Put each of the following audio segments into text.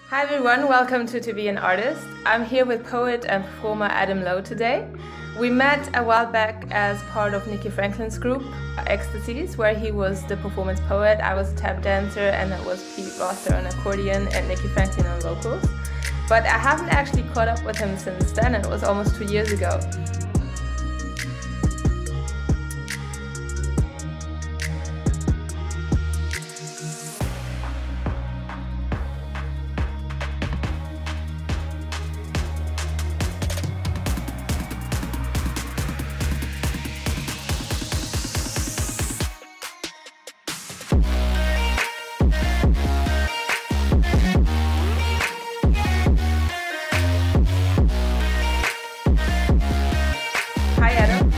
Hi everyone, welcome to Be an Artist. I'm here with poet and performer Adam Lowe today. We met a while back as part of Nikki Franklin's group, Ecstasies, where he was the performance poet, I was a tap dancer, and it was Pete Rosser on accordion and Nikki Franklin on vocals. But I haven't actually caught up with him since then, and it was almost 2 years ago. Hi Adam.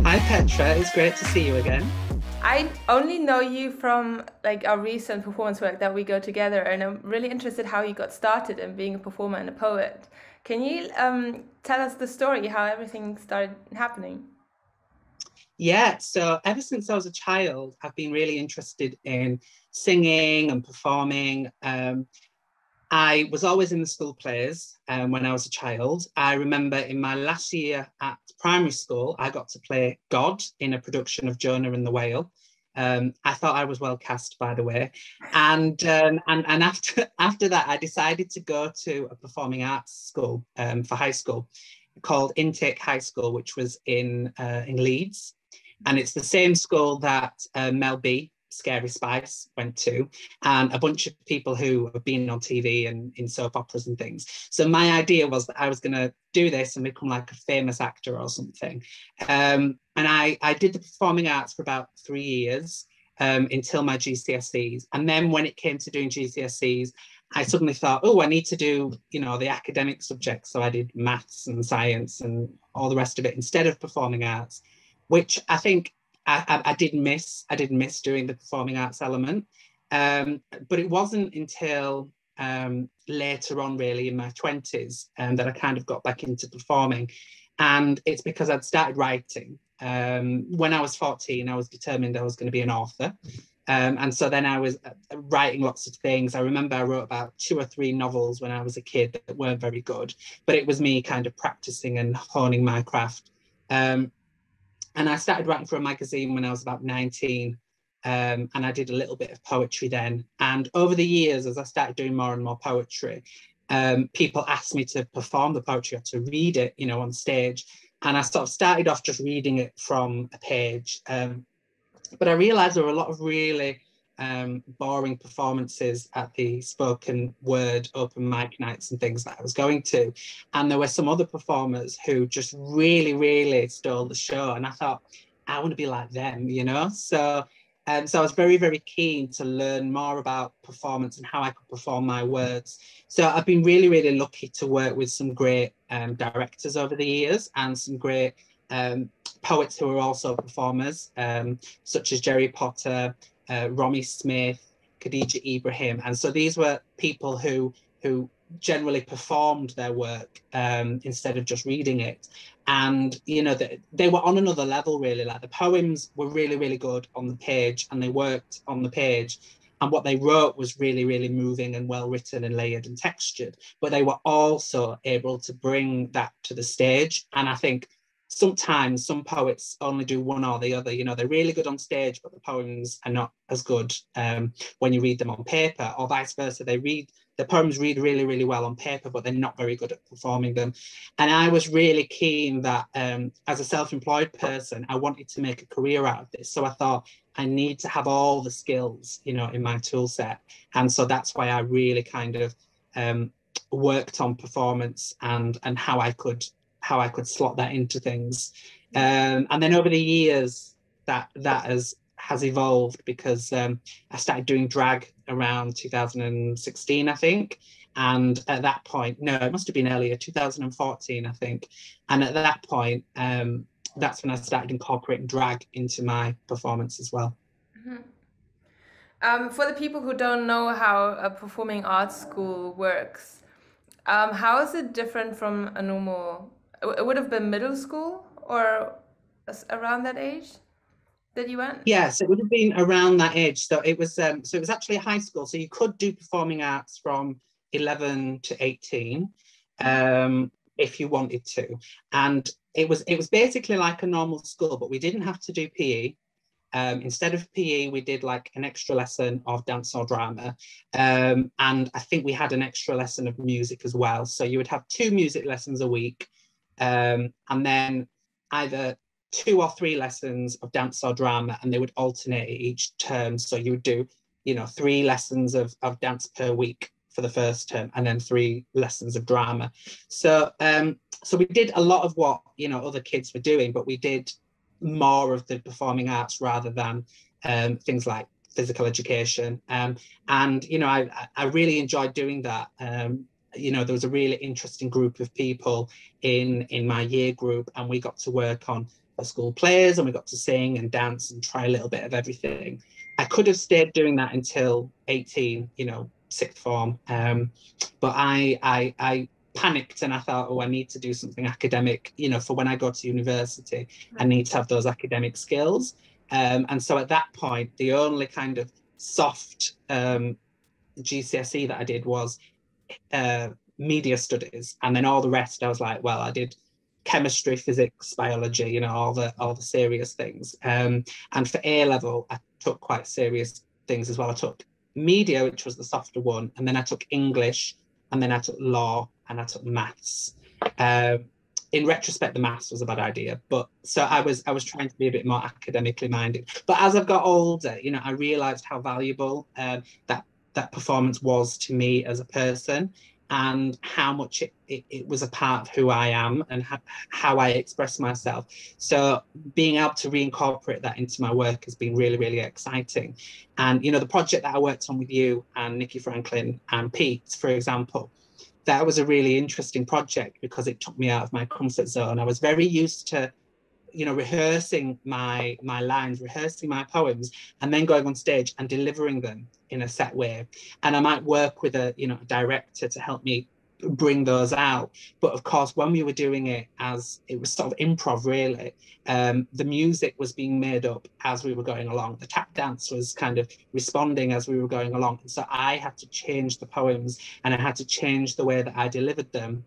Hi Petra, it's great to see you again. I only know you from like our recent performance work that we go together, and I'm really interested how you got started in being a performer and a poet. Can you tell us the story, how everything started happening? Yeah, so ever since I was a child, I've been really interested in singing and performing. I was always in the school plays when I was a child. I remember in my last year at primary school, I got to play God in a production of Jonah and the Whale. I thought I was well cast, by the way. And after that, I decided to go to a performing arts school for high school called Intake High School, which was in Leeds. And it's the same school that Mel B, Scary Spice, went to, and a bunch of people who have been on TV and in soap operas and things. So my idea was that I was going to do this and become like a famous actor or something. And I did the performing arts for about 3 years until my GCSEs. And then when it came to doing GCSEs, I suddenly thought, oh, I need to do, the academic subjects. So I did maths and science and all the rest of it instead of performing arts, which I think I did miss. I did miss doing the performing arts element. But it wasn't until later on, really, in my 20s, that I kind of got back into performing. And it's because I'd started writing. When I was 14, I was determined I was going to be an author. And so then I was writing lots of things. I remember I wrote about 2 or 3 novels when I was a kid that weren't very good, but it was me kind of practicing and honing my craft. And I started writing for a magazine when I was about 19. And I did a little bit of poetry then. And over the years, as I started doing more and more poetry, people asked me to perform the poetry or to read it, on stage. And I sort of started off just reading it from a page. But I realized there were a lot of really boring performances at the spoken word open mic nights and things that I was going to. And there were some other performers who just really, really stole the show. And I thought, I want to be like them. So I was very, very keen to learn more about performance and how I could perform my words. So I've been really, really lucky to work with some great directors over the years and some great poets who are also performers, such as Jerry Potter, Romy Smith, Khadija Ibrahim. And so these were people who generally performed their work instead of just reading it. And, they were on another level, really. Like the poems were really, really good on the page and they worked on the page. And what they wrote was really, really moving and well written and layered and textured. But they were also able to bring that to the stage. And I think sometimes some poets only do one or the other. They're really good on stage, but the poems are not as good when you read them on paper, or vice versa. The poems read really, really well on paper, but they're not very good at performing them. And I was really keen that as a self-employed person, I wanted to make a career out of this. So I thought I need to have all the skills, in my tool set. And so that's why I really kind of worked on performance and how I could slot that into things. And then over the years, that has evolved because I started doing drag around 2016, I think. And at that point, no, it must have been earlier, 2014, I think. And at that point, that's when I started incorporating drag into my performance as well. Mhm. For the people who don't know how a performing arts school works, how is it different from a normal? It would have been middle school or around that age? that you went? Yes, it would have been around that age. So it was actually a high school. So you could do performing arts from 11 to 18, if you wanted to. And it was basically like a normal school, but we didn't have to do PE. Instead of PE, we did like an extra lesson of dance or drama. And I think we had an extra lesson of music as well. So you would have 2 music lessons a week, and then either 2 or 3 lessons of dance or drama, and they would alternate each term. So you would do, 3 lessons of dance per week for the first term, and then 3 lessons of drama. So we did a lot of what other kids were doing, but we did more of the performing arts rather than things like physical education. And I really enjoyed doing that. There was a really interesting group of people in my year group, and we got to work on the school plays, and we got to sing and dance and try a little bit of everything. I could have stayed doing that until 18, sixth form, but I panicked, and I thought, oh, I need to do something academic, for when I go to university. I need to have those academic skills. And so at that point, the only kind of soft GCSE that I did was media studies, and then all the rest I was like, well, I did chemistry, physics, biology, all the serious things. And for A level, I took quite serious things as well. I took media, which was the softer one, and then I took English, and then I took law, and I took maths. In retrospect, the maths was a bad idea, but so I was trying to be a bit more academically minded. But as I've got older, I realised how valuable that performance was to me as a person, and how much it was a part of who I am and how I express myself. So being able to reincorporate that into my work has been really, really exciting. And the project that I worked on with you and Nikki Franklin and Pete, for example, that was a really interesting project because it took me out of my comfort zone. I was very used to rehearsing my lines, rehearsing my poems, and then going on stage and delivering them in a set way. And I might work with a director to help me bring those out. But of course, when we were doing it, as it was sort of improv, really, the music was being made up as we were going along. The tap dance was kind of responding as we were going along. And so I had to change the poems, and I had to change the way that I delivered them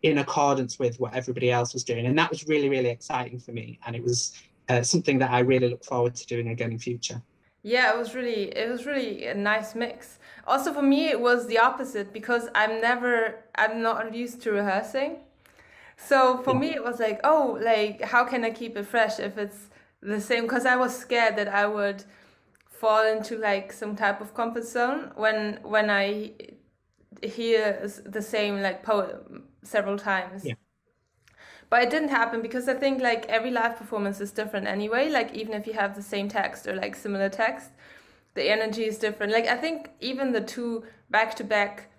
in accordance with what everybody else was doing. And that was really, really exciting for me. And it was something that I really look forward to doing again in future. Yeah, it was really a nice mix. Also for me it was the opposite because I'm not used to rehearsing. So for me it was like, oh, like how can I keep it fresh if it's the same? Because I was scared that I would fall into like some type of comfort zone when I hear the same like poem several times. Yeah. But it didn't happen because I think like every live performance is different anyway. Like even if you have the same text or like similar text, the energy is different. Like I think even the 2 back-to-back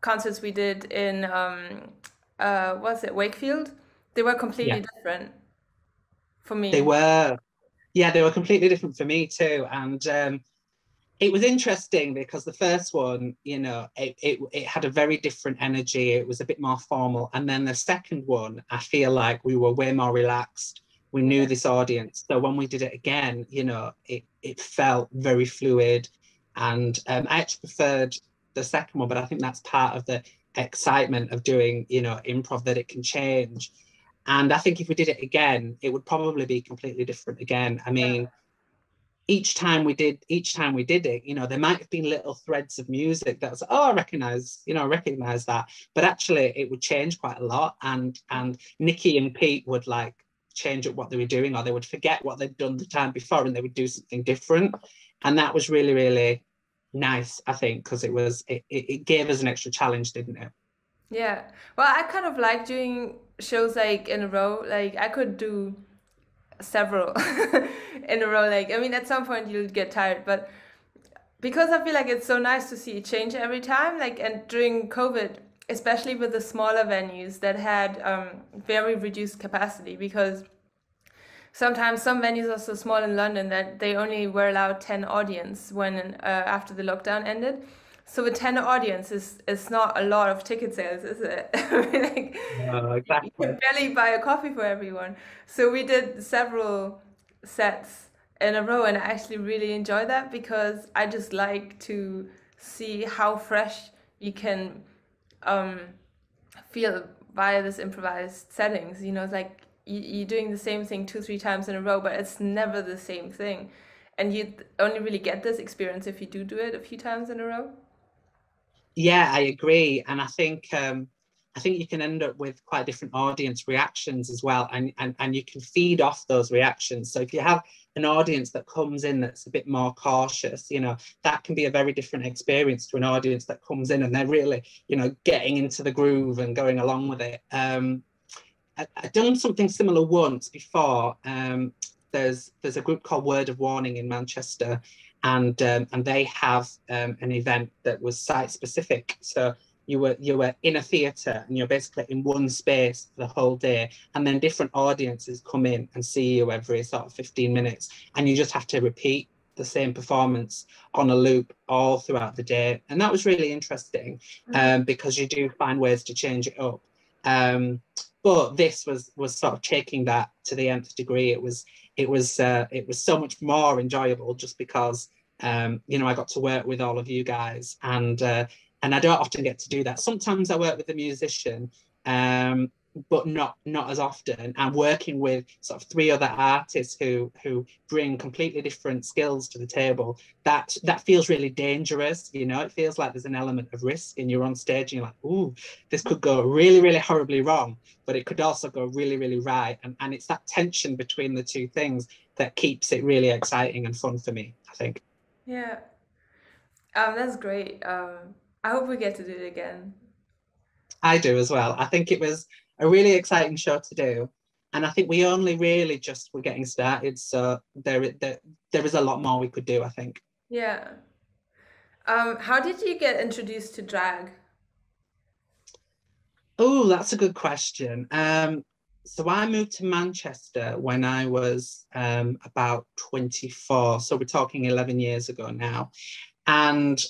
concerts we did in was it Wakefield? They were completely different for me. They were. Yeah, they were completely different for me too. And it was interesting because the first one, it had a very different energy. It was a bit more formal. And then the second one, I feel like we were way more relaxed. We knew this audience. So when we did it again, it felt very fluid. And I actually preferred the second one, but I think that's part of the excitement of doing, improv, that it can change. And I think if we did it again, it would probably be completely different again. I mean, each time we did it, there might have been little threads of music that was, oh, I recognize that. But actually it would change quite a lot. And Nikki and Pete would like change up what they were doing, or they would forget what they'd done the time before and they would do something different. And that was really, really nice, I think, because it gave us an extra challenge, didn't it? Yeah. Well, I kind of like doing shows like in a row. Like I could do several in a row. Like I mean, at some point you'll get tired, but because I feel like it's so nice to see it change every time. Like, and during COVID, especially with the smaller venues that had very reduced capacity, because sometimes some venues are so small in London that they only were allowed 10 audience when after the lockdown ended. So a 10 audience is not a lot of ticket sales, is it? Like, No, you can exactly. barely buy a coffee for everyone. So we did several sets in a row, and I actually really enjoy that because I just like to see how fresh you can um, feel via this improvised settings. You know, it's like you're doing the same thing two, three times in a row, but it's never the same thing. And you only really get this experience if you do it a few times in a row. Yeah, I agree, and I think you can end up with quite different audience reactions as well, and you can feed off those reactions. So if you have an audience that comes in that's a bit more cautious, you know, that can be a very different experience to an audience that comes in and they're really, you know, getting into the groove and going along with it. I've done something similar once before. There's a group called Word of Warning in Manchester, and they have an event that was site specific. So you were in a theatre and you're basically in one space for the whole day, and then different audiences come in and see you every sort of 15 minutes, and you just have to repeat the same performance on a loop all throughout the day. And that was really interesting, because you do find ways to change it up. Um, but this was sort of taking that to the nth degree. It was so much more enjoyable just because you know, I got to work with all of you guys, and I don't often get to do that. Sometimes I work with a musician, but not as often. I'm working with sort of three other artists who bring completely different skills to the table. That feels really dangerous. You know, it feels like there's an element of risk, and you're on stage and you're like, ooh, this could go really, really horribly wrong, but it could also go really, really right. And it's that tension between the two things that keeps it really exciting and fun for me, I think. Yeah, that's great. I hope we get to do it again. I do as well. I think it was a really exciting show to do. And I think we only really just were getting started. So there is a lot more we could do, I think. Yeah. How did you get introduced to drag? Oh, that's a good question. So I moved to Manchester when I was about 24. So we're talking 11 years ago now. And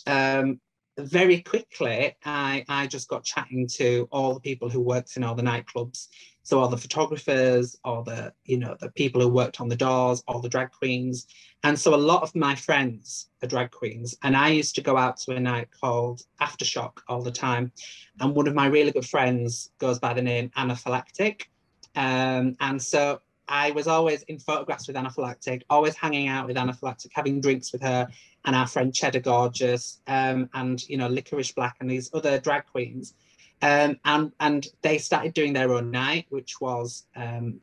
very quickly, I just got chatting to all the people who worked in all the nightclubs. So all the photographers, all the, you know, the people who worked on the doors, all the drag queens. And so a lot of my friends are drag queens. And I used to go out to a night called Aftershock all the time. And one of my really good friends goes by the name Anaphylactic. And so I was always in photographs with Anaphylactic, always hanging out with Anaphylactic, having drinks with her and our friend Cheddar Gorgeous, and you know, Licorice Black and these other drag queens. And they started doing their own night, which was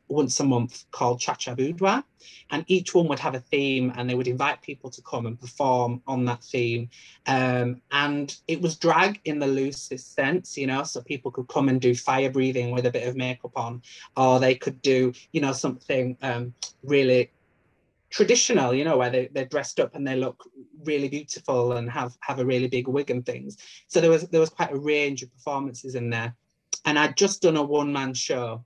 once a month, called Cha Cha Boudoir. And each one would have a theme, and they would invite people to come and perform on that theme. And it was drag in the loosest sense, you know, so people could come and do fire breathing with a bit of makeup on, or they could do, you know, something really traditional, you know, where they're dressed up and they look really beautiful and have a really big wig and things. So there was quite a range of performances in there. And I'd just done a one-man show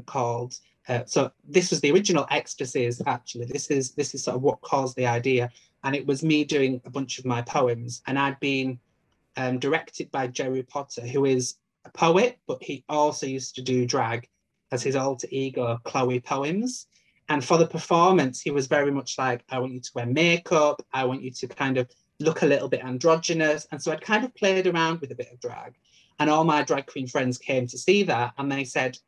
called so this was the original Ecstasies, actually. This is sort of what caused the idea. And it was me doing a bunch of my poems. And I'd been directed by Jerry Potter, who is a poet, but he also used to do drag as his alter ego, Chloe Poems. And for the performance, he was very much like, I want you to wear makeup. I want you to kind of look a little bit androgynous. And so I'd kind of played around with a bit of drag. And all my drag queen friends came to see that. And they said,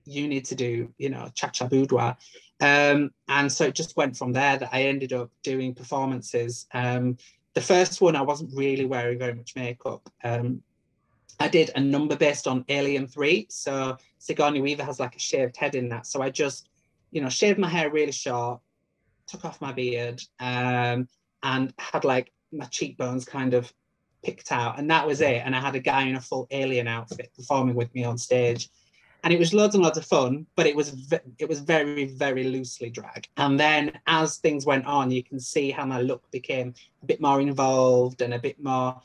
you need to do, you know, Cha Cha Boudoir. And so it just went from there that I ended up doing performances. The first one, I wasn't really wearing very much makeup. I did a number based on Alien 3. So Sigourney Weaver has like a shaved head in that. So I just, you know, shaved my hair really short, took off my beard, and had like my cheekbones kind of picked out. And that was it. And I had a guy in a full alien outfit performing with me on stage. And it was loads and loads of fun, but it was very, very loosely drag. And then as things went on, you can see how my look became a bit more involved and a bit more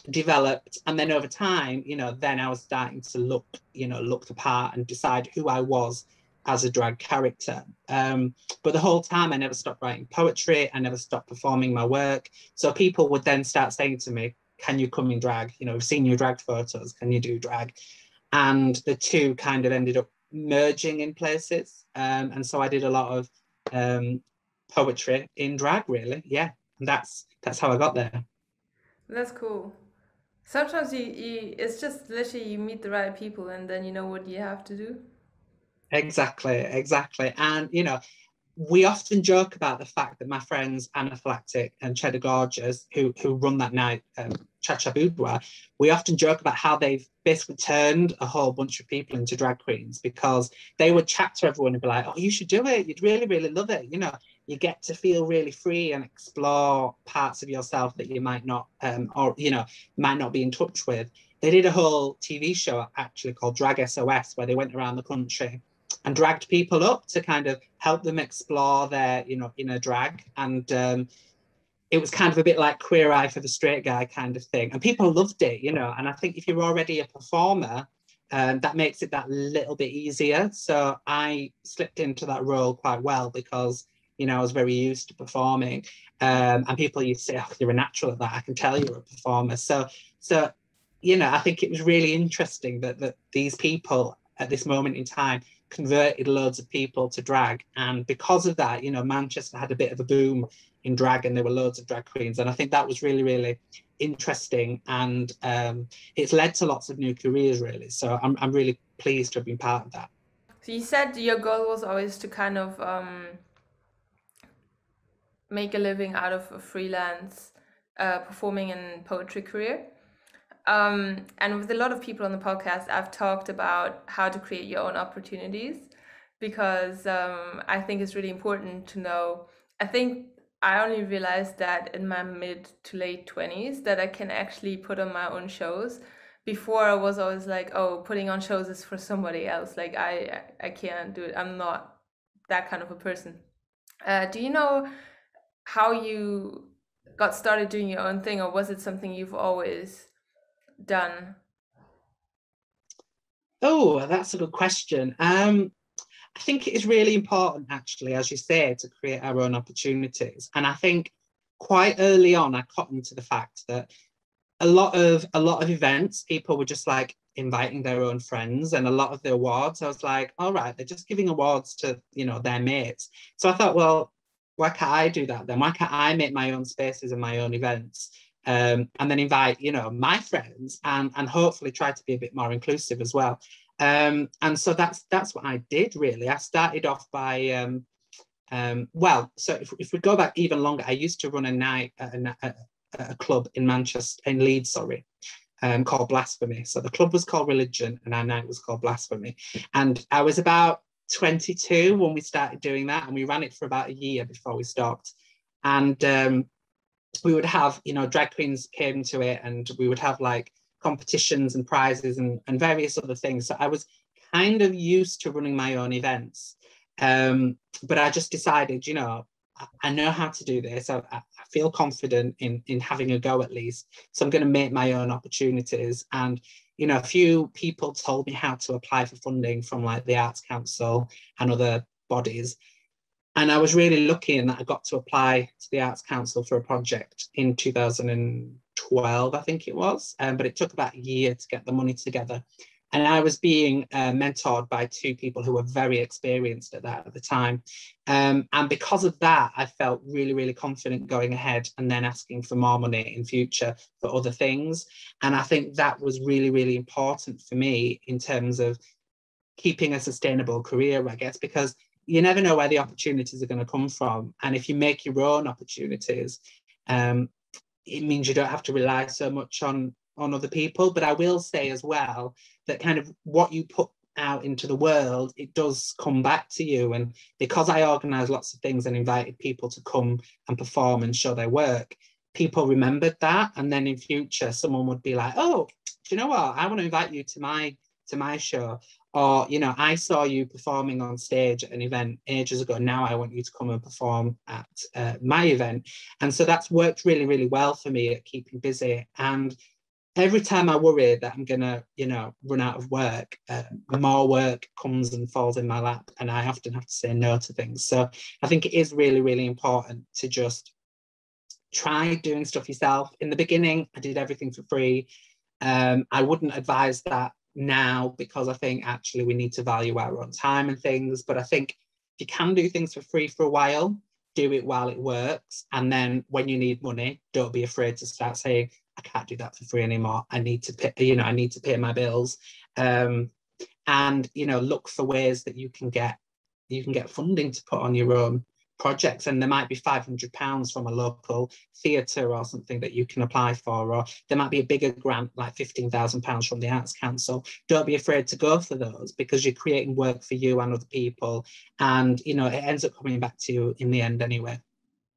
developed. And then over time, you know, then I was starting to look the part and decide who I was as a drag character. But the whole time I never stopped writing poetry. I never stopped performing my work. So people would then start saying to me, can you come in drag? You know, we've seen your drag photos, can you do drag? And the two kind of ended up merging in places. And so I did a lot of poetry in drag, really. Yeah, and that's how I got there. That's cool. Sometimes it's just literally you meet the right people and then you know what you have to do. Exactly. And, you know, we often joke about the fact that my friends Anaphylactic and Cheddar Gorgeous, who run that night, Cha-Cha Boudoir, we often joke about how they've basically turned a whole bunch of people into drag queens, because they would chat to everyone and be like, oh, you should do it. You'd really, really love it. You know, you get to feel really free and explore parts of yourself that you might not, or, you know, might not be in touch with. They did a whole TV show actually called Drag SOS, where they went around the country and dragged people up to kind of help them explore their, you know, inner drag. And it was kind of a bit like Queer Eye for the Straight Guy kind of thing. And people loved it, you know. And I think if you're already a performer, that makes it that little bit easier. So I slipped into that role quite well because, you know, I was very used to performing. And people used to say, oh, you're a natural at that. I can tell you're a performer. So, you know, I think it was really interesting that these people at this moment in time converted loads of people to drag. And because of that, you know, Manchester had a bit of a boom in drag and there were loads of drag queens. And I think that was really, really interesting. And it's led to lots of new careers, really. So I'm really pleased to have been part of that. So you said your goal was always to kind of make a living out of a freelance performing and poetry career. And with a lot of people on the podcast, I've talked about how to create your own opportunities, because I think it's really important to know. I think I only realized that in my mid to late 20s that I can actually put on my own shows. Before I was always like, oh, putting on shows is for somebody else. Like I can't do it. I'm not that kind of a person. Do you know how you got started doing your own thing, or was it something you've always done? Oh, that's a good question. I think it is really important, actually, as you say, to create our own opportunities. And I think quite early on, I cottoned to the fact that a lot of events, people were just like inviting their own friends, and a lot of the awards, I was like, all right, they're just giving awards to, you know, their mates. So I thought, well, why can't I do that then? Why can't I make my own spaces and my own events? And then invite, you know, my friends and hopefully try to be a bit more inclusive as well. And so that's what I did, really. I started off by well, so if we go back even longer, I used to run a night at a club in Manchester, in Leeds, sorry, called Blasphemy. So the club was called Religion and our night was called Blasphemy. And I was about 22 when we started doing that, and we ran it for about a year before we stopped. And we would have, you know, drag queens came to it, and we would have like competitions and prizes and various other things. So I was kind of used to running my own events. But I just decided, you know, I know how to do this. I feel confident in having a go at least. So I'm going to make my own opportunities. And, you know, a few people told me how to apply for funding from like the Arts Council and other bodies. And I was really lucky in that I got to apply to the Arts Council for a project in 2012, I think it was. But it took about a year to get the money together. And I was being mentored by two people who were very experienced at that at the time. And because of that, I felt really, really confident going ahead and then asking for more money in future for other things. And I think that was really, really important for me in terms of keeping a sustainable career, I guess, because you never know where the opportunities are going to come from. And if you make your own opportunities, it means you don't have to rely so much on other people. But I will say as well that kind of what you put out into the world, it does come back to you. And because I organised lots of things and invited people to come and perform and show their work, people remembered that. And then in future, someone would be like, oh, do you know what? I want to invite you to my show. Or, you know, I saw you performing on stage at an event ages ago. Now I want you to come and perform at my event. And so that's worked really, really well for me at keeping busy. And every time I worry that I'm going to, you know, run out of work, more work comes and falls in my lap. And I often have to say no to things. So I think it is really, really important to just try doing stuff yourself. In the beginning, I did everything for free. I wouldn't advise that now, because I think actually we need to value our own time and things. But I think if you can do things for free for a while, do it while it works. And then when you need money, don't be afraid to start saying, I can't do that for free anymore. I need to pay, I need to pay my bills. And, look for ways that you can get funding to put on your own projects, and there might be £500 from a local theatre or something that you can apply for, or there might be a bigger grant like £15,000 from the Arts Council. Don't be afraid to go for those, because you're creating work for you and other people, and it ends up coming back to you in the end anyway.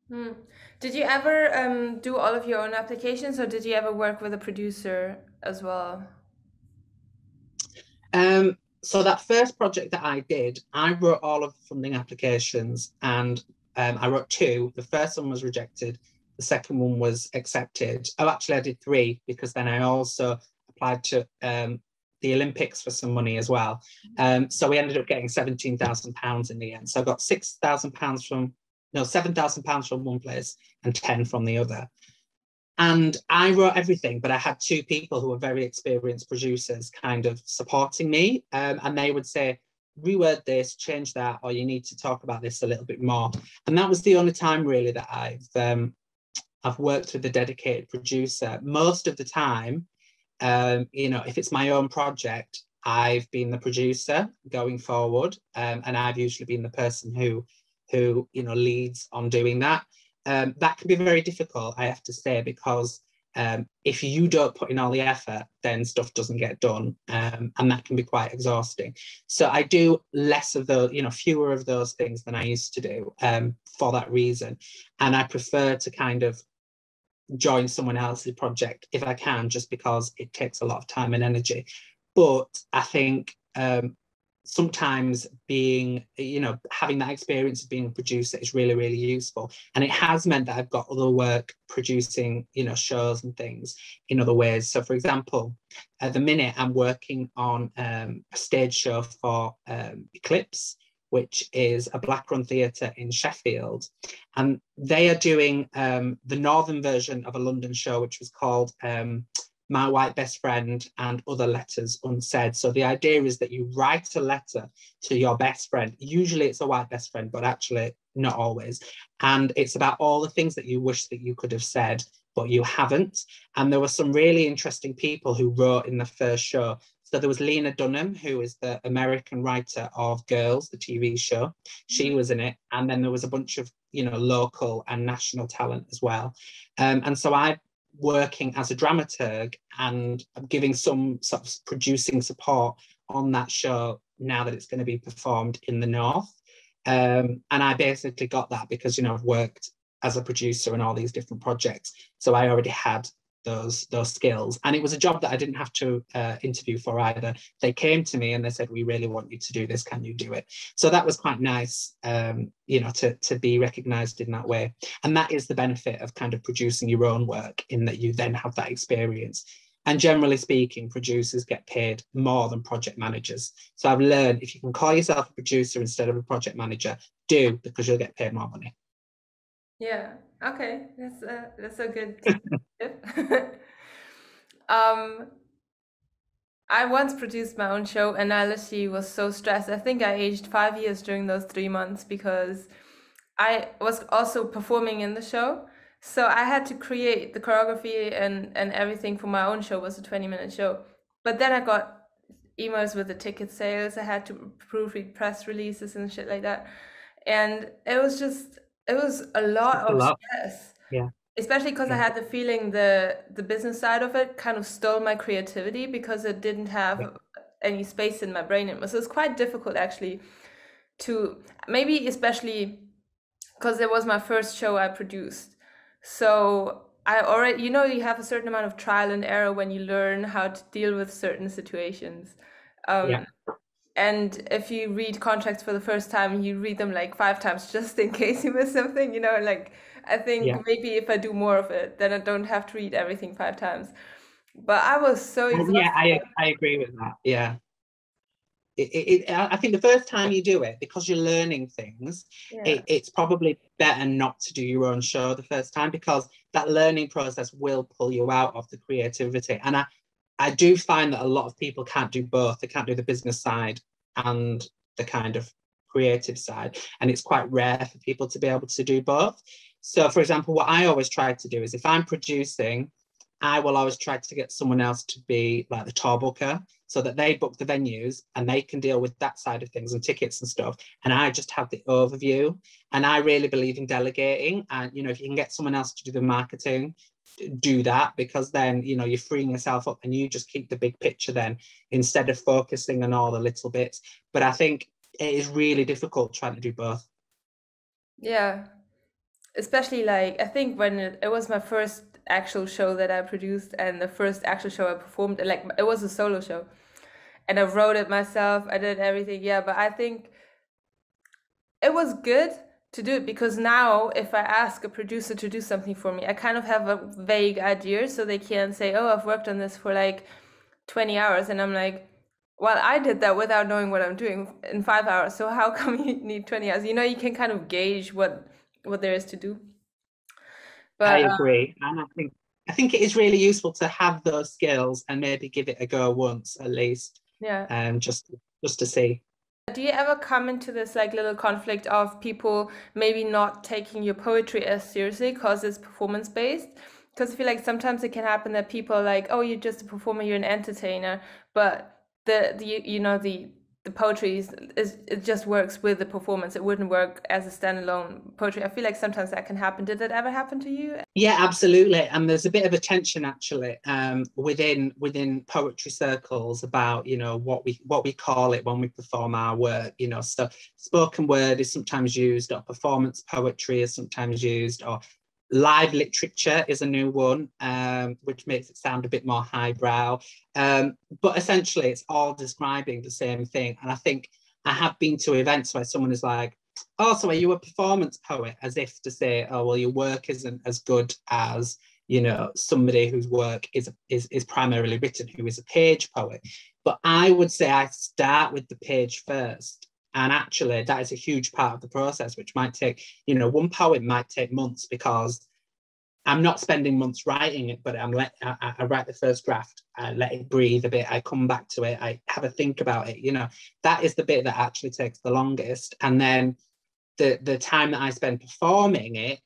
Did you ever do all of your own applications, or did you ever work with a producer as well? So that first project that I did, I wrote all of the funding applications, and I wrote two. The first one was rejected. The second one was accepted. Oh, actually, I did three, because then I also applied to the Olympics for some money as well. So we ended up getting £17,000 in the end. So I got £7,000 from one place and 10 from the other. And I wrote everything, but I had two people who were very experienced producers kind of supporting me. And they would say, reword this, change that, or you need to talk about this a little bit more. And that was the only time really that I've worked with a dedicated producer. Most of the time, if it's my own project, I've been the producer going forward. And I've usually been the person who leads on doing that. That can be very difficult, I have to say, because if you don't put in all the effort, then stuff doesn't get done, and that can be quite exhausting. So I do less of those, fewer of those things than I used to do, for that reason. And I prefer to kind of join someone else's project if I can, just because it takes a lot of time and energy. But I think sometimes having that experience of being a producer is really, really useful. And it has meant that I've got other work producing, shows and things in other ways. So for example, at the minute I'm working on a stage show for Eclipse, which is a black-run theatre in Sheffield. And they are doing the northern version of a London show, which was called My White Best Friend and Other Letters Unsaid. So the idea is that you write a letter to your best friend. Usually it's a white best friend, but actually not always. And it's about all the things that you wish that you could have said, but you haven't. And there were some really interesting people who wrote in the first show. So there was Lena Dunham, who is the American writer of Girls, the TV show. She was in it. And then there was a bunch of, local and national talent as well. And so I working as a dramaturg and giving some sort of producing support on that show now that it's going to be performed in the North. And I basically got that because, I've worked as a producer in all these different projects. So I already had those skills. And it was a job that I didn't have to interview for either. They came to me and they said, we really want you to do this. Can you do it? So that was quite nice, to be recognised in that way. And that is the benefit of kind of producing your own work, in that you then have that experience. And generally speaking, producers get paid more than project managers. So I've learned, if you can call yourself a producer instead of a project manager, do, because you'll get paid more money. Yeah. Okay. That's a good tip. I once produced my own show, and I literally was so stressed. I think I aged 5 years during those 3 months, because I was also performing in the show. So I had to create the choreography and everything for my own show. It was a 20-minute show. But then I got emails with the ticket sales. I had to proofread press releases and shit like that. And it was a lot of stress. Yeah. Especially because I had the feeling the business side of it kind of stole my creativity, because it didn't have any space in my brain. So it's quite difficult actually to, maybe especially because it was my first show I produced. So I already, you have a certain amount of trial and error when you learn how to deal with certain situations. And if you read contracts for the first time, you read them like 5 times just in case you miss something, like I think maybe if I do more of it, then I don't have to read everything 5 times. But I was so exhausted. Yeah, I agree with that. Yeah. I think the first time you do it, because you're learning things, it's probably better not to do your own show the first time, because that learning process will pull you out of the creativity. And I do find that a lot of people can't do both. They can't do the business side and the kind of creative side. And it's quite rare for people to be able to do both. So, for example, what I always try to do is if I'm producing, I will always try to get someone else to be like the tour booker, so that they book the venues and they can deal with that side of things and tickets and stuff. And I just have the overview. And I really believe in delegating. And, you know, if you can get someone else to do the marketing, do that, because then, you know, you're freeing yourself up and you just keep the big picture then, instead of focusing on all the little bits. But I think it is really difficult trying to do both. Yeah. Especially like, I think when it was my first actual show that I produced and the first actual show I performed, like it was a solo show. And I wrote it myself, I did everything, yeah, but I think it was good to do it, because now if I ask a producer to do something for me, I kind of have a vague idea, so they can say, oh, I've worked on this for like 20 hours, and I'm like, well, I did that without knowing what I'm doing in 5 hours, so how come you need 20 hours? You know, you can kind of gauge what there is to do. I But agree. And I think it is really useful to have those skills and maybe give it a go once at least, yeah. just to see. Do you ever come into this like little conflict of people maybe not taking your poetry as seriously because it's performance based? Because I feel like sometimes it can happen that people are like, oh, you're just a performer, you're an entertainer, but the poetry is it just works with the performance. It wouldn't work as a standalone poetry. I feel like sometimes that can happen. Did that ever happen to you? Yeah, absolutely. And there's a bit of a tension actually, within poetry circles about, you know, what we call it when we perform our work. You know, so spoken word is sometimes used, or performance poetry is sometimes used, or live literature is a new one, which makes it sound a bit more highbrow. But essentially, it's all describing the same thing. And I think I have been to events where someone is like, oh, so are you a performance poet? As if to say, oh, well, your work isn't as good as, you know, somebody whose work is primarily written, who is a page poet. But I would say I start with the page first. And actually, that is a huge part of the process, which might take, you know, one poem might take months, because I'm not spending months writing it, but I write the first draft, I let it breathe a bit, I come back to it, I have a think about it. You know, that is the bit that actually takes the longest. And then the time that I spend performing it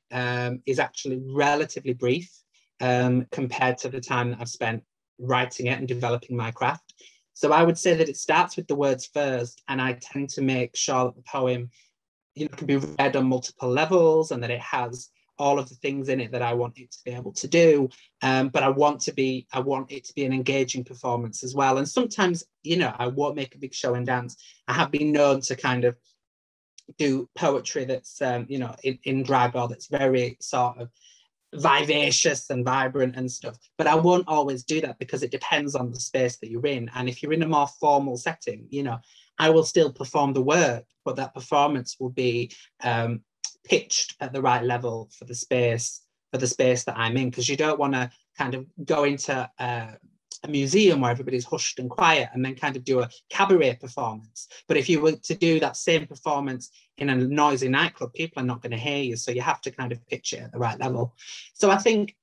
is actually relatively brief compared to the time that I've spent writing it and developing my craft. So I would say that it starts with the words first, and I tend to make sure that the poem, you know, can be read on multiple levels, and that it has all of the things in it that I want it to be able to do. But I want it to be an engaging performance as well. And sometimes, you know, I won't make a big show and dance. I have been known to kind of do poetry that's you know, in drag, or that's very sort of vivacious and vibrant and stuff, but I won't always do that, because it depends on the space that you're in. And if you're in a more formal setting, you know, I will still perform the work, but that performance will be pitched at the right level for the space that I'm in, because you don't want to kind of go into a museum where everybody's hushed and quiet and then kind of do a cabaret performance. But if you were to do that same performance in a noisy nightclub, people are not going to hear you. So you have to kind of pitch it at the right level. So I think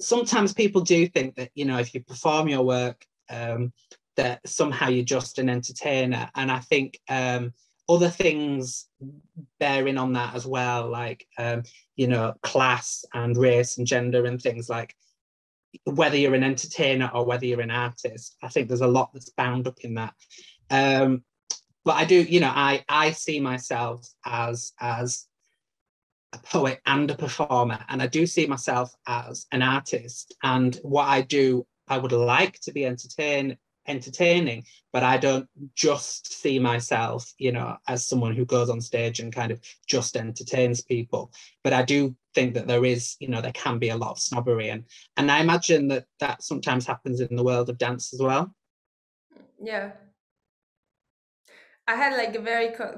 sometimes people do think that, you know, if you perform your work, that somehow you're just an entertainer. And I think other things bearing on that as well, like, you know, class and race and gender and things, like whether you're an entertainer or whether you're an artist. I think there's a lot that's bound up in that. But I do, you know, I see myself as a poet and a performer, and I do see myself as an artist. And what I do, I would like to be entertaining, but I don't just see myself, you know, as someone who goes on stage and kind of just entertains people. But I do think that there is, you know, there can be a lot of snobbery, and I imagine that sometimes happens in the world of dance as well. Yeah. I had like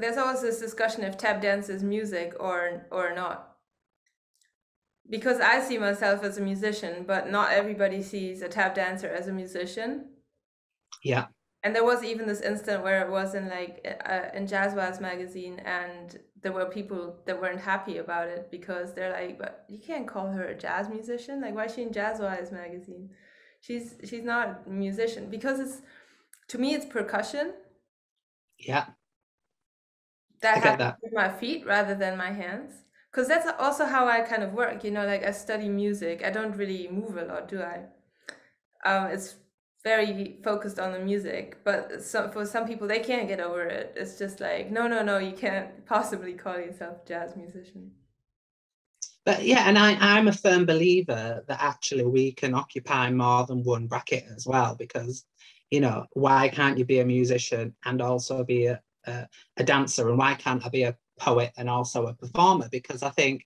there's always this discussion if tap dance is music or not. Because I see myself as a musician, but not everybody sees a tap dancer as a musician. Yeah. And there was even this instant where it was in like in Jazzwise magazine, and there were people that weren't happy about it because they're like, but you can't call her a jazz musician. Like, why is she in Jazzwise magazine? She's not a musician, because it's, to me, it's percussion Yeah, that I get happens that. with my feet rather than my hands. Because that's also how I kind of work, you know, like I study music. I don't really move a lot, do I? It's very focused on the music, but for some people, they can't get over it. It's just like, no, no, no, you can't possibly call yourself a jazz musician. But yeah, and I'm a firm believer that actually we can occupy more than one bracket as well, because, you know, why can't you be a musician and also be a dancer? And why can't I be a poet and also a performer? Because I think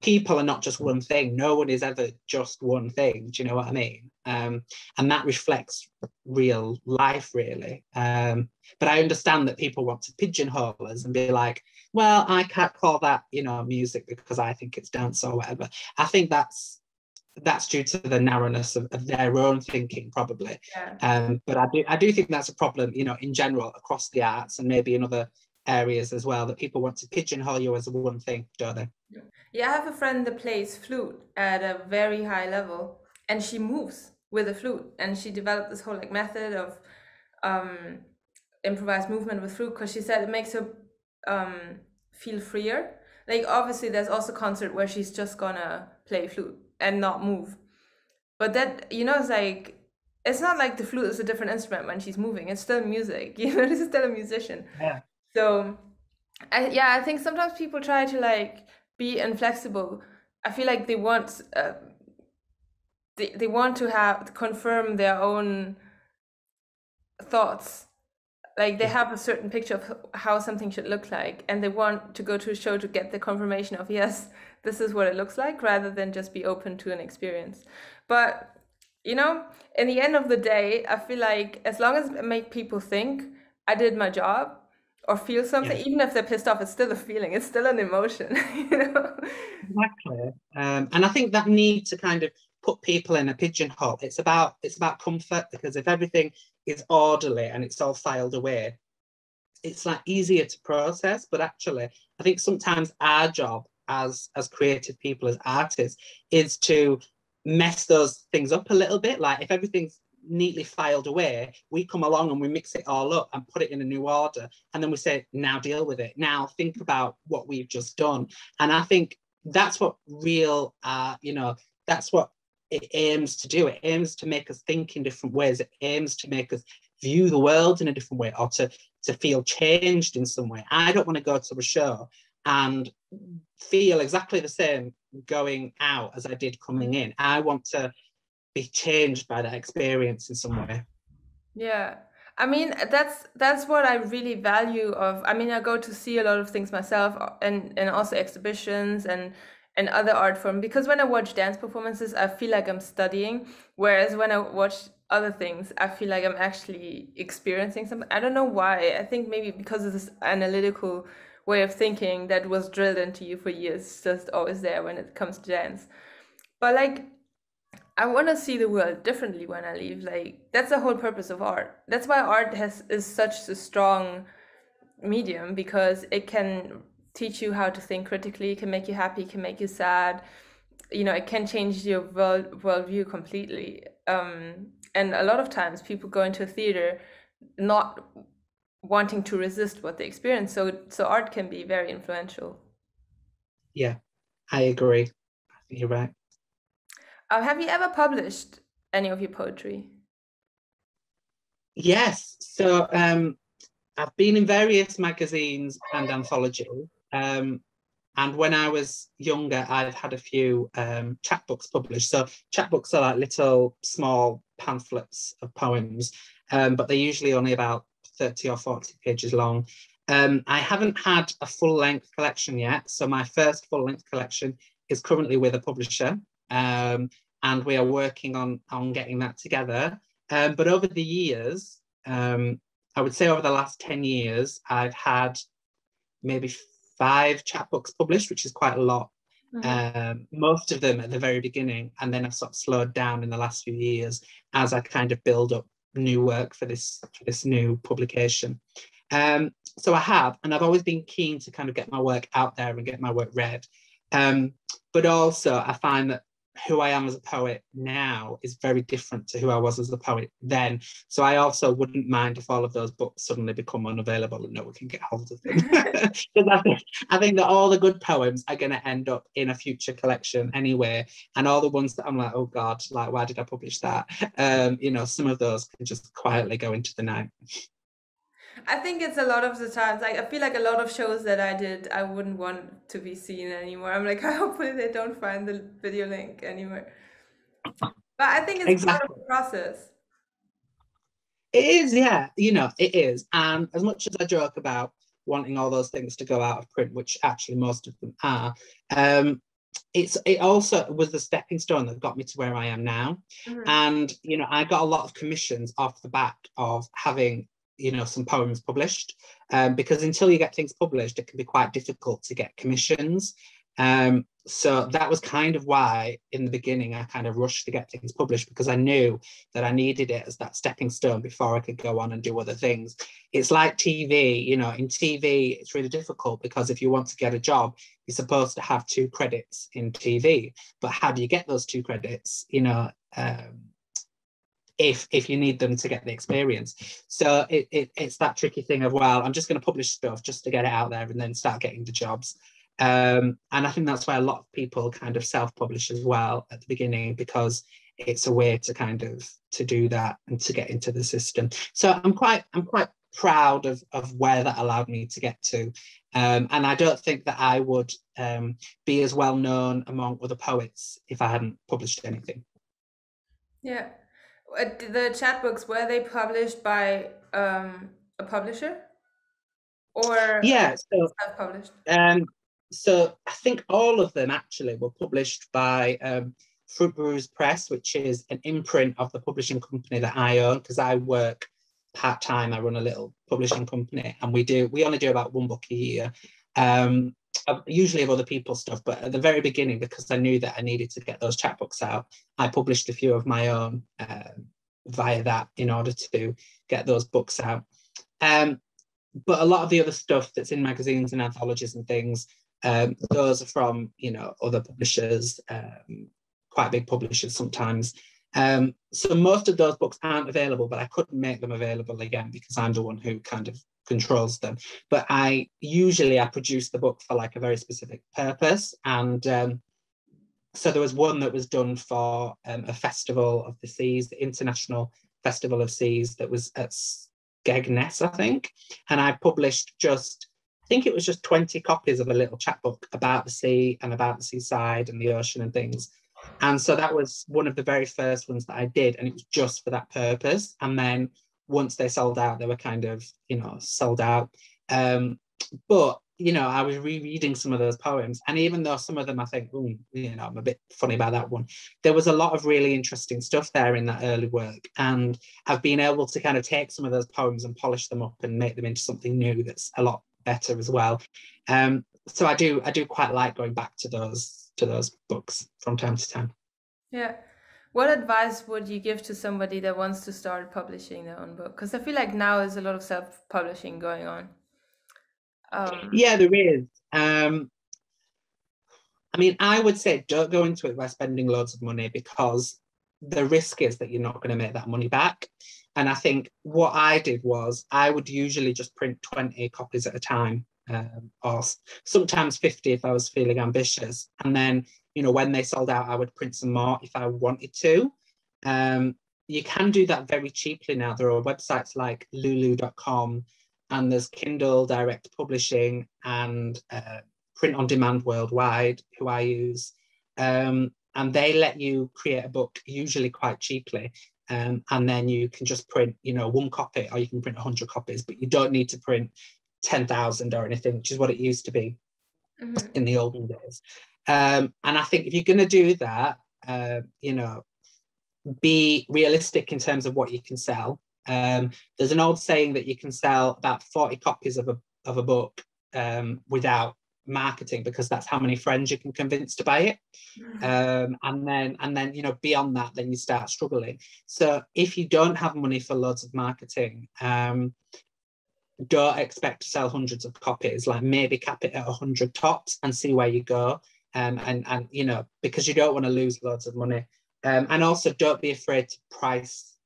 people are not just one thing. No one is ever just one thing. Do you know what I mean? And that reflects real life, really. But I understand that people want to pigeonhole us and be like, well, I can't call that, you know, music because I think it's dance or whatever. I think that's due to the narrowness of their own thinking, probably. Yeah. But I do think that's a problem, you know, in general across the arts and maybe in other areas as well, that people want to pigeonhole you as one thing, don't they? Yeah, I have a friend that plays flute at a very high level, and she moves with a flute, and she developed this whole like method of um, improvised movement with flute, because she said it makes her um, feel freer. Like, obviously, there's also concert where she's just gonna play flute and not move, but that, you know, it's like, it's not like the flute is a different instrument when she's moving. It's still music. You know, she's still a musician. Yeah. So I think sometimes people try to like be inflexible. I feel like they want to have confirm their own thoughts. Like, they Yeah. have a certain picture of how something should look like, and they want to go to a show to get the confirmation of, yes, this is what it looks like, rather than just be open to an experience. But, you know, in the end of the day, I feel like as long as I make people think I did my job or feel something, Yeah. even if they're pissed off, it's still a feeling, it's still an emotion, you know? Exactly. And I think that need to kind of put people in a pigeonhole. It's about comfort, because if everything is orderly and it's all filed away, it's like easier to process. But actually, I think sometimes our job as creative people, as artists, is to mess those things up a little bit. Like if everything's neatly filed away, we come along and we mix it all up and put it in a new order, and then we say, now deal with it, now think about what we've just done. And I think that's what real you know, that's what it aims to do. It aims to make us think in different ways. It aims to make us view the world in a different way, or to feel changed in some way. I don't want to go to a show and feel exactly the same going out as I did coming in. I want to be changed by that experience in some way. Yeah. I mean, that's what I really value of. I mean, I go to see a lot of things myself, and also exhibitions and other art form, because when I watch dance performances, I feel like I'm studying, whereas when I watch other things, I feel like I'm actually experiencing something. I don't know why. I think maybe because of this analytical way of thinking that was drilled into you for years, it's just always there when it comes to dance. But like, I want to see the world differently when I leave. Like, that's the whole purpose of art. That's why art has is such a strong medium, because it can teach you how to think critically. It can make you happy. It can make you sad. You know, it can change your worldview completely. And a lot of times, people go into a theater not wanting to resist what they experience. So art can be very influential. Yeah, I agree. I think you're right. Have you ever published any of your poetry? Yes. So I've been in various magazines and anthologies. Um, and when I was younger, I've had a few chapbooks published. So chapbooks are like little small pamphlets of poems, but they're usually only about 30 or 40 pages long. I haven't had a full-length collection yet. So my first full-length collection is currently with a publisher, and we are working on getting that together. But over the years, I would say over the last 10 years, I've had maybe 5 chapbooks published, which is quite a lot. Mhm. Most of them at the very beginning, and then I've sort of slowed down in the last few years as I kind of build up new work for this new publication. So I have, and I've always been keen to kind of get my work out there and get my work read. But also I find that who I am as a poet now is very different to who I was as a poet then. So I also wouldn't mind if all of those books suddenly become unavailable and no one can get hold of them. Because I think that all the good poems are going to end up in a future collection anyway. And all the ones that I'm like, oh God, like, why did I publish that? You know, some of those can just quietly go into the night. I think it's a lot of the times. Like, I feel like a lot of shows that I did, I wouldn't want to be seen anymore. I'm like, hopefully they don't find the video link anymore. But I think it's part of Exactly. the process. It is, yeah, you know, it is. And as much as I joke about wanting all those things to go out of print, which actually most of them are, it also was the stepping stone that got me to where I am now. Mhm. And, you know, I got a lot of commissions off the back of having, you know, some poems published, because until you get things published, it can be quite difficult to get commissions. So that was kind of why in the beginning I kind of rushed to get things published, because I knew that I needed it as that stepping stone before I could go on and do other things. It's like TV, you know, in TV, it's really difficult because if you want to get a job, you're supposed to have 2 credits in TV. But how do you get those 2 credits, you know, if you need them to get the experience? So it's that tricky thing of, well, I'm just going to publish stuff just to get it out there and then start getting the jobs. And I think that's why a lot of people kind of self-publish as well at the beginning, because it's a way to kind of to do that and to get into the system. So I'm quite proud of where that allowed me to get to. And I don't think that I would be as well known among other poets if I hadn't published anything. Yeah. The chapbooks, were they published by a publisher or Yeah, self-published? um, so I think all of them actually were published by Fruit Brews Press, which is an imprint of the publishing company that I own, because I work part-time. I run a little publishing company, and we only do about 1 book a year. Usually of other people's stuff, but at the very beginning, because I knew that I needed to get those chapbooks out, I published a few of my own via that in order to get those books out. But a lot of the other stuff that's in magazines and anthologies and things, those are from, you know, other publishers, quite big publishers sometimes. So most of those books aren't available, but I couldn't make them available again because I'm the one who kind of controls them. But I produce the book for like a very specific purpose. And so there was one that was done for a festival of the seas, the International Festival of Seas, that was at Skegness, I think. And I published I think it was just 20 copies of a little chapbook about the sea and about the seaside and the ocean and things. And so that was one of the very first ones that I did, and it was just for that purpose. And then once they sold out, they were kind of, you know, sold out. But, you know, I was rereading some of those poems, and even though some of them I think, you know, I'm a bit funny about that one, there was a lot of really interesting stuff there in that early work. And I've been able to kind of take some of those poems and polish them up and make them into something new that's a lot better as well. So I do quite like going back to those books from time to time. Yeah. What advice would you give to somebody that wants to start publishing their own book? Because I feel like now there's a lot of self-publishing going on. Yeah, there is. I mean, I would say don't go into it by spending loads of money, because the risk is that you're not going to make that money back. And I think what I did was I would usually just print 20 copies at a time, or sometimes 50 if I was feeling ambitious. And then, you know, when they sold out, I would print some more if I wanted to. You can do that very cheaply now. There are websites like lulu.com, and there's Kindle Direct Publishing, and Print on Demand Worldwide, who I use. And they let you create a book usually quite cheaply. And then you can just print, you know, 1 copy, or you can print 100 copies, but you don't need to print 10,000 or anything, which is what it used to be in the olden days. And I think if you're going to do that, you know, be realistic in terms of what you can sell. There's an old saying that you can sell about 40 copies of a book without marketing because that's how many friends you can convince to buy it. And then, you know, beyond that, then you start struggling. So if you don't have money for loads of marketing, don't expect to sell hundreds of copies. Like, maybe cap it at 100 tops and see where you go. And you know, because you don't want to lose loads of money. And also, don't be afraid to price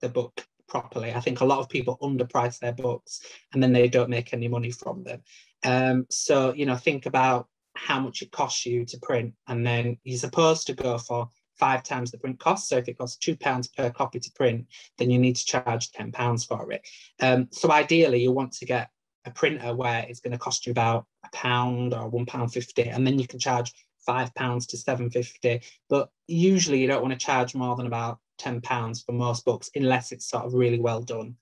the book properly. I think a lot of people underprice their books and then they don't make any money from them. So, you know, think about how much it costs you to print, and then you're supposed to go for 5 times the print cost. So if it costs £2 per copy to print, then you need to charge £10 for it. So ideally, you want to get a printer where it's going to cost you about £1 or £1.50, and then you can charge £5 to £7.50. But usually you don't want to charge more than about £10 for most books, unless it's sort of really well done.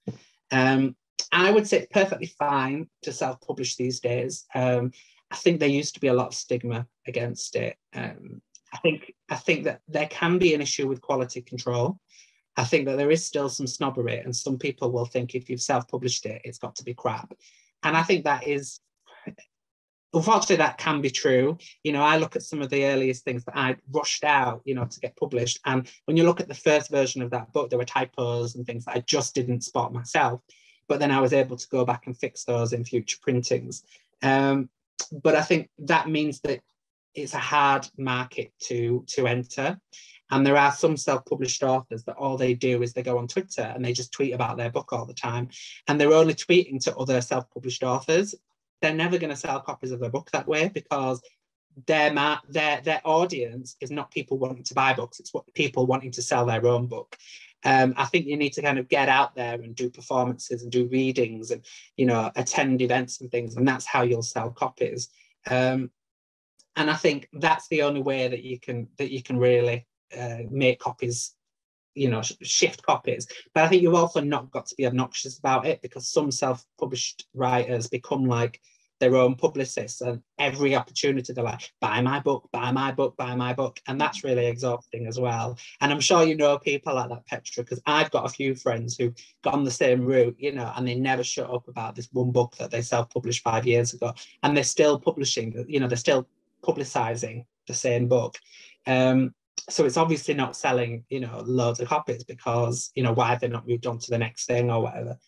I would say it's perfectly fine to self-publish these days. I think there used to be a lot of stigma against it. I think that there can be an issue with quality control. I think that there is still some snobbery, and some people will think if you've self-published it, it's got to be crap. And I think that is, unfortunately, that can be true. You know, I look at some of the earliest things that I rushed out, you know, to get published. And when you look at the first version of that book, there were typos and things that I just didn't spot myself. But then I was able to go back and fix those in future printings. But I think that means that it's a hard market to enter. And there are some self-published authors that all they do is they go on Twitter and they just tweet about their book all the time. And they're only tweeting to other self-published authors. They're never going to sell copies of their book that way, because their audience is not people wanting to buy books. It's what people wanting to sell their own book. I think you need to kind of get out there and do performances and do readings and, you know, attend events and things, and that's how you'll sell copies. And I think that's the only way that you can really make copies, you know, shift copies. But I think you've also not got to be obnoxious about it, because some self-published writers become like their own publicists, and every opportunity they're like, buy my book, buy my book, buy my book. And that's really exhausting as well. And I'm sure you know people like that, Petra, because I've got a few friends who got on the same route, you know, and they never shut up about this one book that they self-published 5 years ago, and they're still publishing, you know, they're still publicizing the same book. So it's obviously not selling, you know, loads of copies, because, you know, why have they not moved on to the next thing or whatever?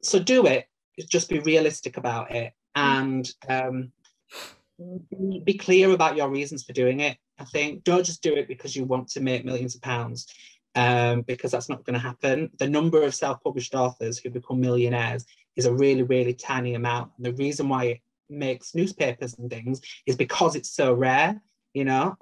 So do it, just be realistic about it, and be clear about your reasons for doing it. I think don't just do it because you want to make millions of pounds, because that's not going to happen. The number of self-published authors who become millionaires is a really, really tiny amount. And the reason why it makes newspapers and things is because it's so rare, you know.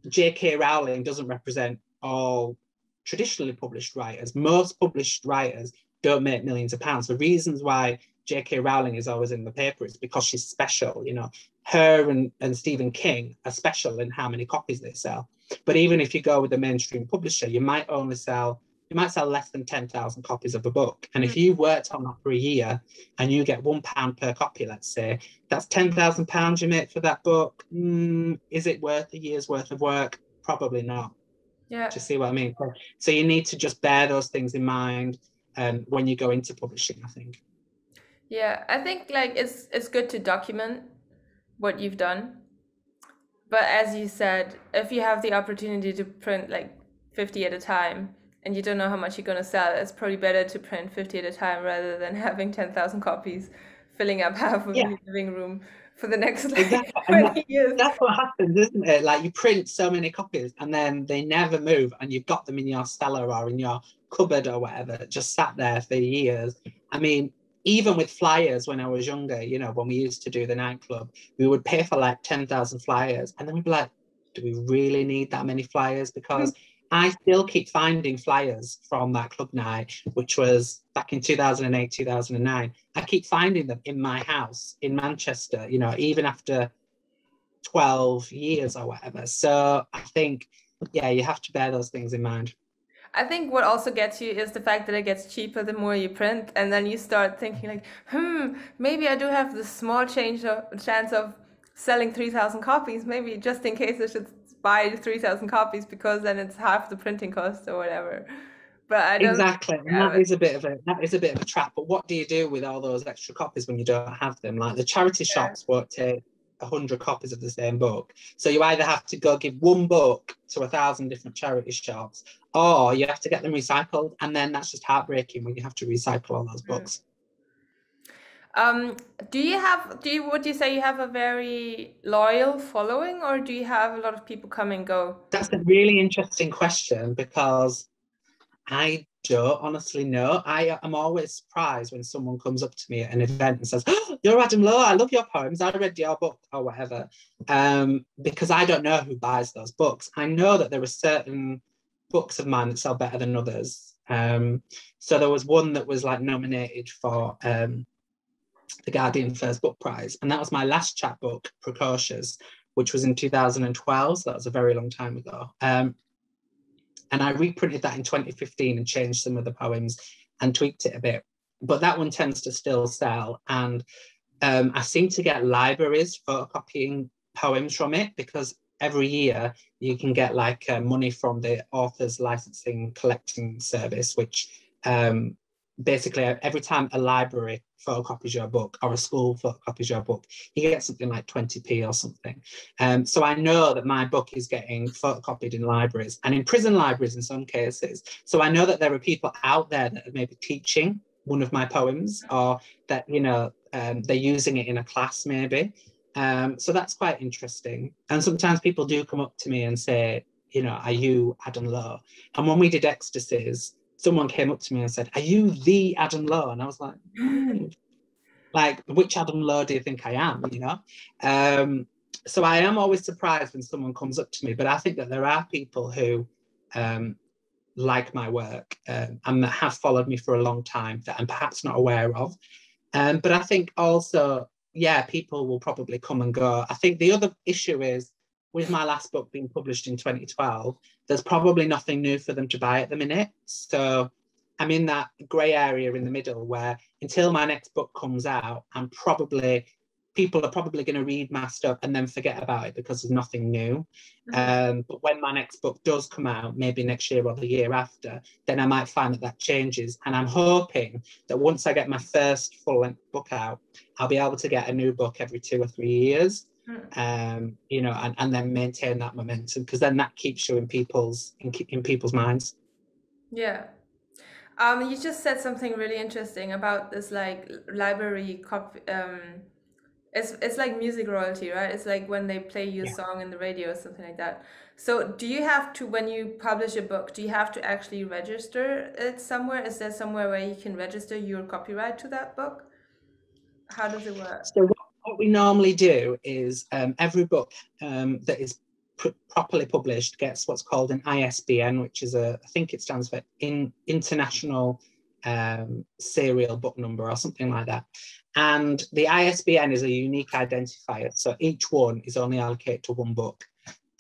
J.K. Rowling doesn't represent all traditionally published writers. Most published writers don't make millions of pounds. The reasons why J.K. Rowling is always in the paper is because she's special, you know. Her and Stephen King are special in how many copies they sell. But even if you go with a mainstream publisher, you might sell less than 10,000 copies of a book. And if you worked on that for a year and you get £1 per copy, let's say, that's £10,000 you make for that book. Is it worth a year's worth of work? Probably not. Yeah. Do you see what I mean? So you need to just bear those things in mind when you go into publishing, I think. Yeah, I think like it's good to document what you've done. But as you said, if you have the opportunity to print like 50 at a time and you don't know how much you're going to sell, it's probably better to print 50 at a time rather than having 10,000 copies filling up half of your living room for the next like exactly. 20 years. That's what happens, isn't it? Like, you print so many copies and then they never move, and you've got them in your cellar or in your cupboard or whatever, just sat there for years. I mean, even with flyers when I was younger, you know, when we used to do the nightclub, we would pay for like 10,000 flyers, and then we'd be like, do we really need that many flyers? Because I still keep finding flyers from that club night, which was back in 2008, 2009. I keep finding them in my house in Manchester, you know, even after 12 years or whatever. So I think, yeah, you have to bear those things in mind. I think what also gets you is the fact that it gets cheaper the more you print, and then you start thinking like, maybe I do have this small chance of selling 3,000 copies. Maybe just in case I should buy 3,000 copies, because then it's half the printing cost or whatever. but I don't Exactly, and have that it. is a bit of a trap. But what do you do with all those extra copies when you don't have them? Like the charity Yeah. shops won't take 100 copies of the same book, so you either have to go give one book to 1,000 different charity shops, or you have to get them recycled, and then that's just heartbreaking when you have to recycle all those Mm. books. Um, would you say you have a very loyal following, or do you have a lot of people come and go? That's a really interesting question because I don't honestly know. I am always surprised when someone comes up to me at an event and says, "Oh, you're Adam Lowe, I love your poems, I read your book," or whatever. Because I don't know who buys those books. I know that there are certain books of mine that sell better than others. So there was one that was like nominated for the Guardian First Book Prize, and that was my last chapbook, Precocious, which was in 2012. So that was a very long time ago. And I reprinted that in 2015 and changed some of the poems and tweaked it a bit. But that one tends to still sell. And I seem to get libraries photocopying poems from it because every year you can get like money from the author's licensing collecting service, which basically every time a library photocopies your book or a school photocopies your book, you get something like 20p or something. So I know that my book is getting photocopied in libraries and in prison libraries in some cases. So I know that there are people out there that are maybe teaching one of my poems, or that, you know, they're using it in a class maybe. So that's quite interesting. And sometimes people do come up to me and say, you know, "Are you Adam Lowe?" And when we did Ecstasies, someone came up to me and said, "Are you the Adam Lowe?" And I was like, like, which Adam Lowe do you think I am, you know? So I am always surprised when someone comes up to me, but I think that there are people who like my work and that have followed me for a long time that I'm perhaps not aware of. But I think also, yeah, people will probably come and go. I think the other issue is with my last book being published in 2012, there's probably nothing new for them to buy at the minute. So I'm in that grey area in the middle where until my next book comes out, people are probably going to read my stuff and then forget about it because there's nothing new. But when my next book does come out, maybe next year or the year after, then I might find that that changes. And I'm hoping that once I get my first full-length book out, I'll be able to get a new book every 2 or 3 years, you know, and then maintain that momentum, because then that keeps you in people's minds. Yeah. You just said something really interesting about this like library copy. It's like music royalty, right? It's like when they play your Yeah. song in the radio or something like that. So do you have to, when you publish a book, do you have to actually register it somewhere? Is there somewhere where you can register your copyright to that book? How does it work? So what we normally do is every book that is properly published gets what's called an ISBN, which is I think it stands for International Serial Book Number or something like that. And the ISBN is a unique identifier. So each one is only allocated to one book.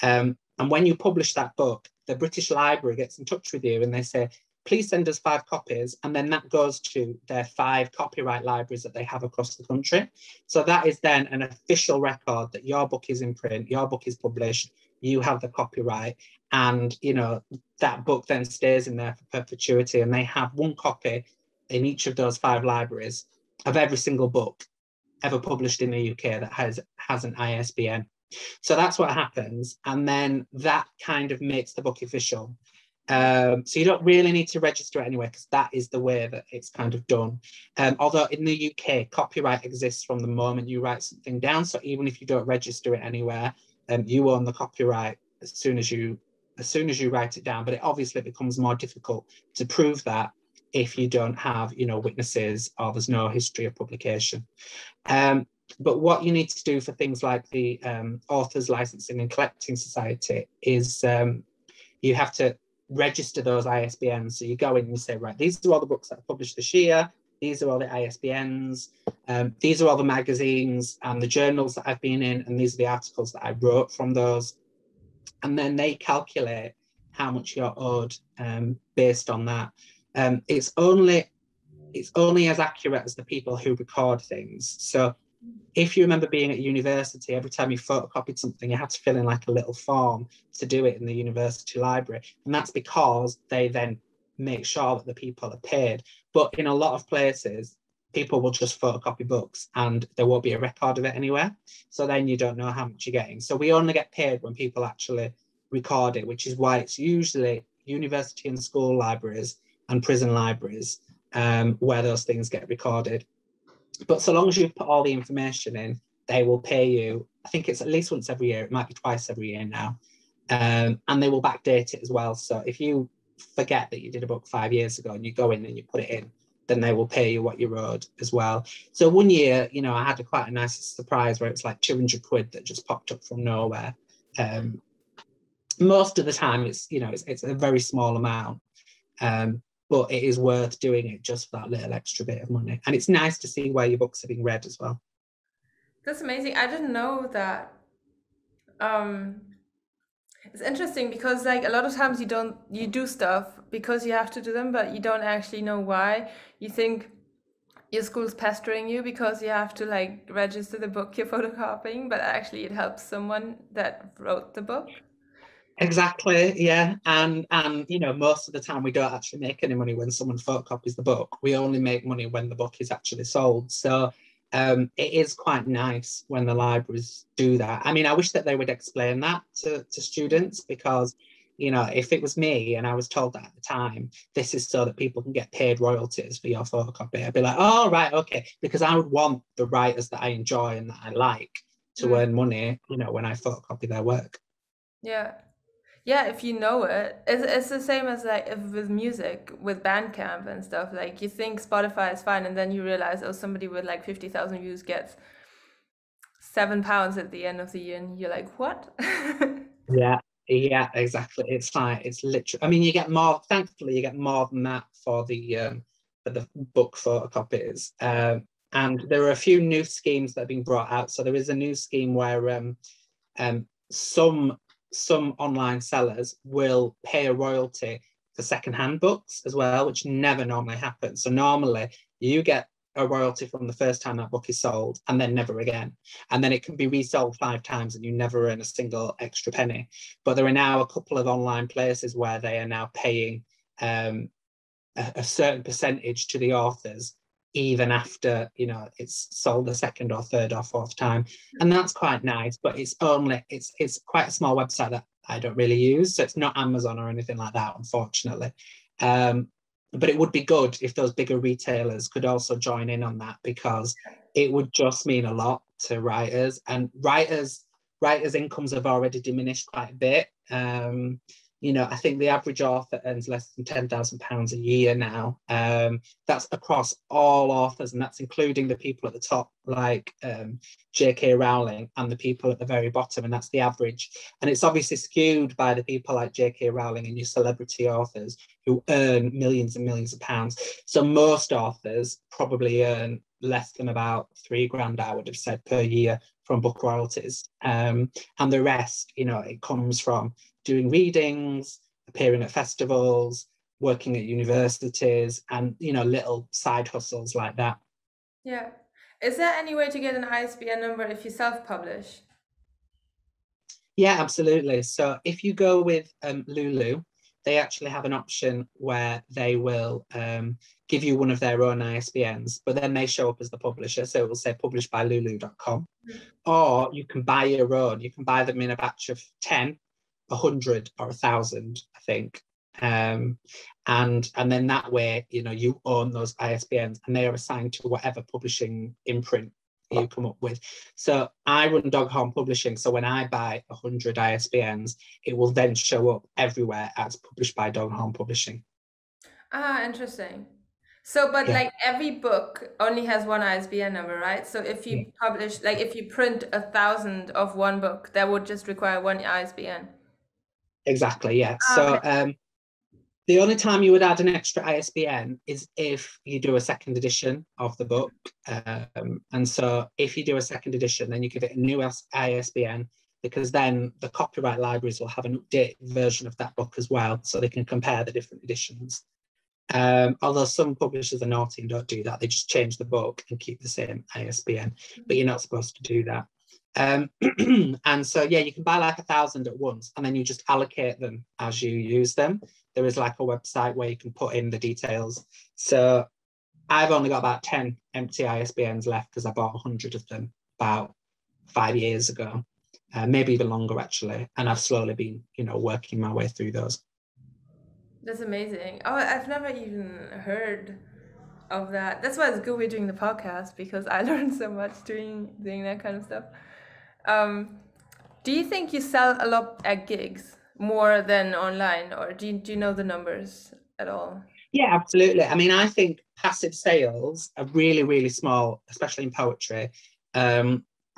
And when you publish that book, the British Library gets in touch with you and they say, "Please send us 5 copies." And then that goes to their 5 copyright libraries that they have across the country. So that is then an official record that your book is in print, your book is published, you have the copyright. And, you know, that book then stays in there for perpetuity. And they have 1 copy in each of those 5 libraries of every single book ever published in the UK that has an ISBN. So that's what happens. And then that kind of makes the book official. So you don't really need to register it anyway, because that is the way that it's kind of done. Although in the UK, copyright exists from the moment you write something down. So even if you don't register it anywhere, you own the copyright as soon as you write it down. But it obviously becomes more difficult to prove that if you don't have, you know, witnesses or there's no history of publication. But what you need to do for things like the Authors Licensing and Collecting Society is you have to register those ISBNs. So you go in and you say, right, these are all the books that are published this year. These are all the ISBNs. These are all the magazines and the journals that I've been in. And these are the articles that I wrote from those. And then they calculate how much you're owed based on that. It's only as accurate as the people who record things. So if you remember being at university, every time you photocopied something, you had to fill in like a little form to do it in the university library. And that's because they then make sure that the people are paid. But in a lot of places, people will just photocopy books and there won't be a record of it anywhere. So then you don't know how much you're getting. So we only get paid when people actually record it, which is why it's usually university and school libraries and prison libraries where those things get recorded. But so long as you've put all the information in, they will pay you. I think it's at least once every year. It might be twice every year now. And they will backdate it as well. So if you forget that you did a book 5 years ago and you go in and you put it in, then they will pay you what you wrote as well. So one year, you know, I had quite a nice surprise where it's like 200 quid that just popped up from nowhere. Most of the time, it's, you know, it's a very small amount, but it is worth doing it just for that little extra bit of money. And it's nice to see where your books are being read as well. That's amazing. I didn't know that. It's interesting because like a lot of times you do stuff because you have to do them, but you don't actually know why. You think your school's pestering you because you have to like register the book you're photocopying, but actually it helps someone that wrote the book. Exactly, yeah. And you know, most of the time we don't actually make any money when someone photocopies the book. We only make money when the book is actually sold. So it is quite nice when the libraries do that. I mean, I wish that they would explain that to students, because, you know, if it was me and I was told that at the time, this is so that people can get paid royalties for your photocopy, I'd be like, oh, right, okay. Because I would want the writers that I enjoy and that I like to earn money, you know, when I photocopy their work. Yeah. Yeah, if you know it, it's the same as like if with music, with Bandcamp and stuff. Like you think Spotify is fine, and then you realize, oh, somebody with like 50,000 views gets £7 at the end of the year, and you're like, what? Yeah, exactly. It's like, it's literally, I mean, you get more, thankfully you get more than that for the book photocopies. And there are a few new schemes that have been brought out. So there is a new scheme where some online sellers will pay a royalty for secondhand books as well, which never normally happens. So normally you get a royalty from the first time that book is sold and then never again. And then it can be resold 5 times and you never earn a single extra penny. But there are now a couple of online places where they are now paying a certain percentage to the authors, even after, you know, it's sold the second or third or fourth time. And that's quite nice, but it's quite a small website that I don't really use. So it's not Amazon or anything like that, unfortunately. But it would be good if those bigger retailers could also join in on that, because it would just mean a lot to writers, and writers' incomes have already diminished quite a bit. You know, I think the average author earns less than £10,000 a year now. That's across all authors, and that's including the people at the top, like J.K. Rowling, and the people at the very bottom, and that's the average. And it's obviously skewed by the people like J.K. Rowling and your celebrity authors who earn millions and millions of pounds. So most authors probably earn less than about £3,000, I would have said, per year from book royalties. And the rest, you know, it comes from doing readings, appearing at festivals, working at universities, and, you know, little side hustles like that. Yeah. Is there any way to get an ISBN number if you self-publish? Yeah, absolutely. So if you go with Lulu, they actually have an option where they will give you one of their own ISBNs, but then they show up as the publisher. So it will say published by lulu.com. Or you can buy your own. You can buy them in a batch of 10, 100 or 1,000, I think. And then that way, you know, you own those ISBNs and they are assigned to whatever publishing imprint you come up with. So I run Doghorn Publishing. So when I buy 100 ISBNs, it will then show up everywhere as published by Doghorn Publishing. Ah, interesting. So, but Yeah. like every book only has one ISBN number, right? So if Yeah. you publish, like if you print 1,000 of one book, that would just require one ISBN. Exactly, yeah. Ah, So okay. the only time you would add an extra ISBN is if you do a second edition of the book. And so if you do a second edition, then you give it a new ISBN, because then the copyright libraries will have an updated version of that book as well, so they can compare the different editions. Although some publishers are naughty and don't do that, they just change the book and keep the same ISBN, but you're not supposed to do that. And so, yeah, you can buy like 1,000 at once, and then you just allocate them as you use them. There is like a website where you can put in the details. So I've only got about 10 empty ISBNs left because I bought 100 of them about 5 years ago, maybe even longer actually. And I've slowly been, working my way through those. That's amazing. Oh, I've never even heard of that. That's why it's good we're doing the podcast because I learned so much doing that kind of stuff. Um, do you think you sell a lot at gigs more than online, or do you know the numbers at all? Yeah, absolutely. I mean, I think passive sales are really, really small, especially in poetry.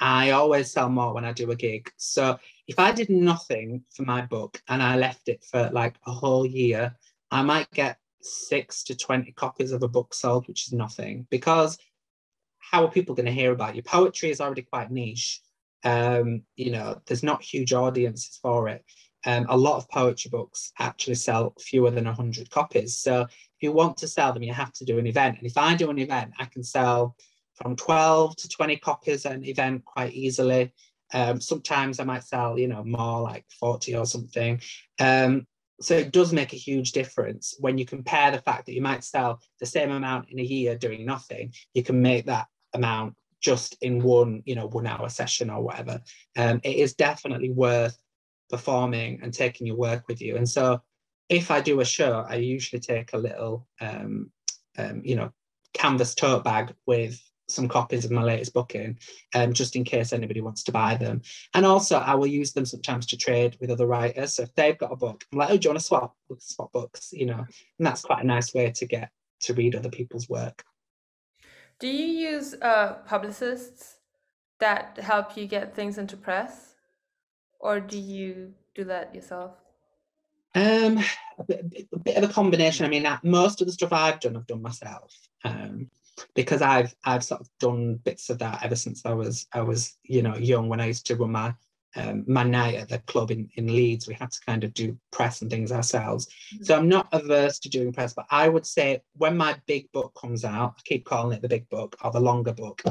I always sell more when I do a gig. So if I did nothing for my book and I left it for like a whole year, I might get 6 to 20 copies of a book sold, which is nothing. Because how are people going to hear about you? Poetry is already quite niche. There's not huge audiences for it. A lot of poetry books actually sell fewer than 100 copies. So if you want to sell them, you have to do an event. And if I do an event, I can sell from 12 to 20 copies at an event quite easily. Sometimes I might sell, more like 40 or something. So it does make a huge difference when you compare the fact that you might sell the same amount in a year doing nothing. You can make that amount just in one 1 hour session or whatever. It is definitely worth performing and taking your work with you. And so if I do a show, I usually take a little canvas tote bag with some copies of my latest book in, just in case anybody wants to buy them. And also I will use them sometimes to trade with other writers. So if they've got a book, I'm like, oh, do you want to swap books? And that's quite a nice way to get to read other people's work. Do you use publicists that help you get things into press, or do you do that yourself? A bit of a combination. I mean, most of the stuff I've done myself, because I've sort of done bits of that ever since I was young. When I used to run my night at the club in Leeds, we had to kind of do press and things ourselves. Mm-hmm. So I'm not averse to doing press, but I would say when my big book comes out, I keep calling it the big book or the longer book.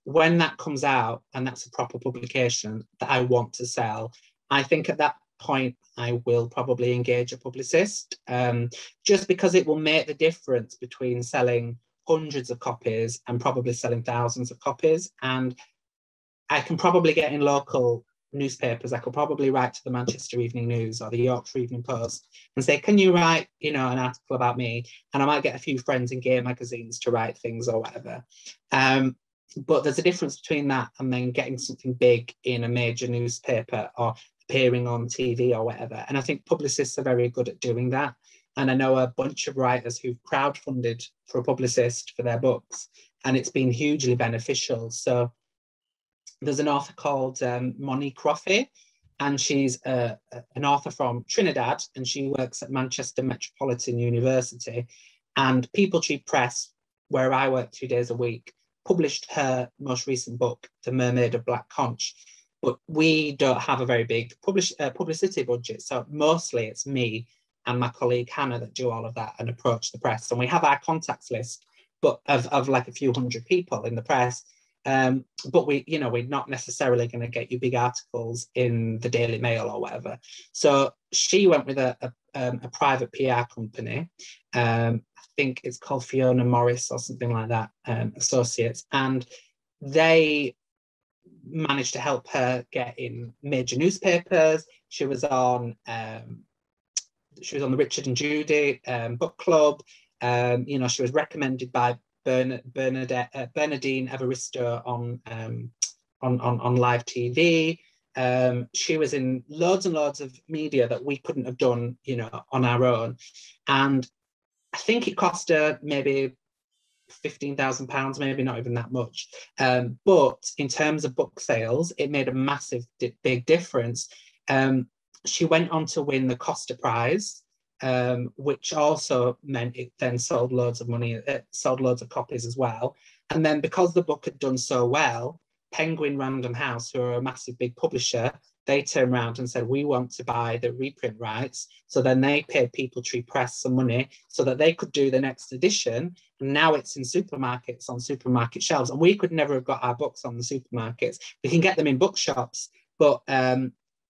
When that comes out and that's a proper publication that I want to sell, I think at that point I will probably engage a publicist, just because it will make the difference between selling hundreds of copies and probably selling thousands of copies. And I can probably get in local newspapers. I could probably write to the Manchester Evening News or the Yorkshire Evening Post and say, can you write an article about me? And I might get a few friends in gay magazines to write things or whatever. But there's a difference between that and then getting something big in a major newspaper or appearing on TV or whatever. And I think publicists are very good at doing that. And I know a bunch of writers who've crowdfunded for a publicist for their books, and it's been hugely beneficial. So there's an author called Monique Roffey, and she's an author from Trinidad, and she works at Manchester Metropolitan University. And People Tree Press, where I work 2 days a week, published her most recent book, The Mermaid of Black Conch. But we don't have a very big publicity budget. So mostly it's me and my colleague Hannah that do all of that and approach the press. And we have our contacts list, but of like a few hundred people in the press. But we're not necessarily going to get you big articles in the Daily Mail or whatever. So she went with a private PR company. I think it's called Fiona Morris or something like that, Associates. And they managed to help her get in major newspapers. She was on the Richard and Judy book club. She was recommended by Bernadine Evaristo on live TV. She was in loads and loads of media that we couldn't have done, on our own. And I think it cost her maybe £15,000, maybe not even that much. But in terms of book sales, it made a massive, big difference. She went on to win the Costa Prize, which also meant it then sold loads of money, sold loads of copies as well. And then because the book had done so well, Penguin Random House, who are a massive big publisher, they turned around and said, we want to buy the reprint rights. So then they paid Chapeltown Press some money so that they could do the next edition. And now it's in supermarkets, on supermarket shelves. And we could never have got our books on the supermarkets. We can get them in bookshops, but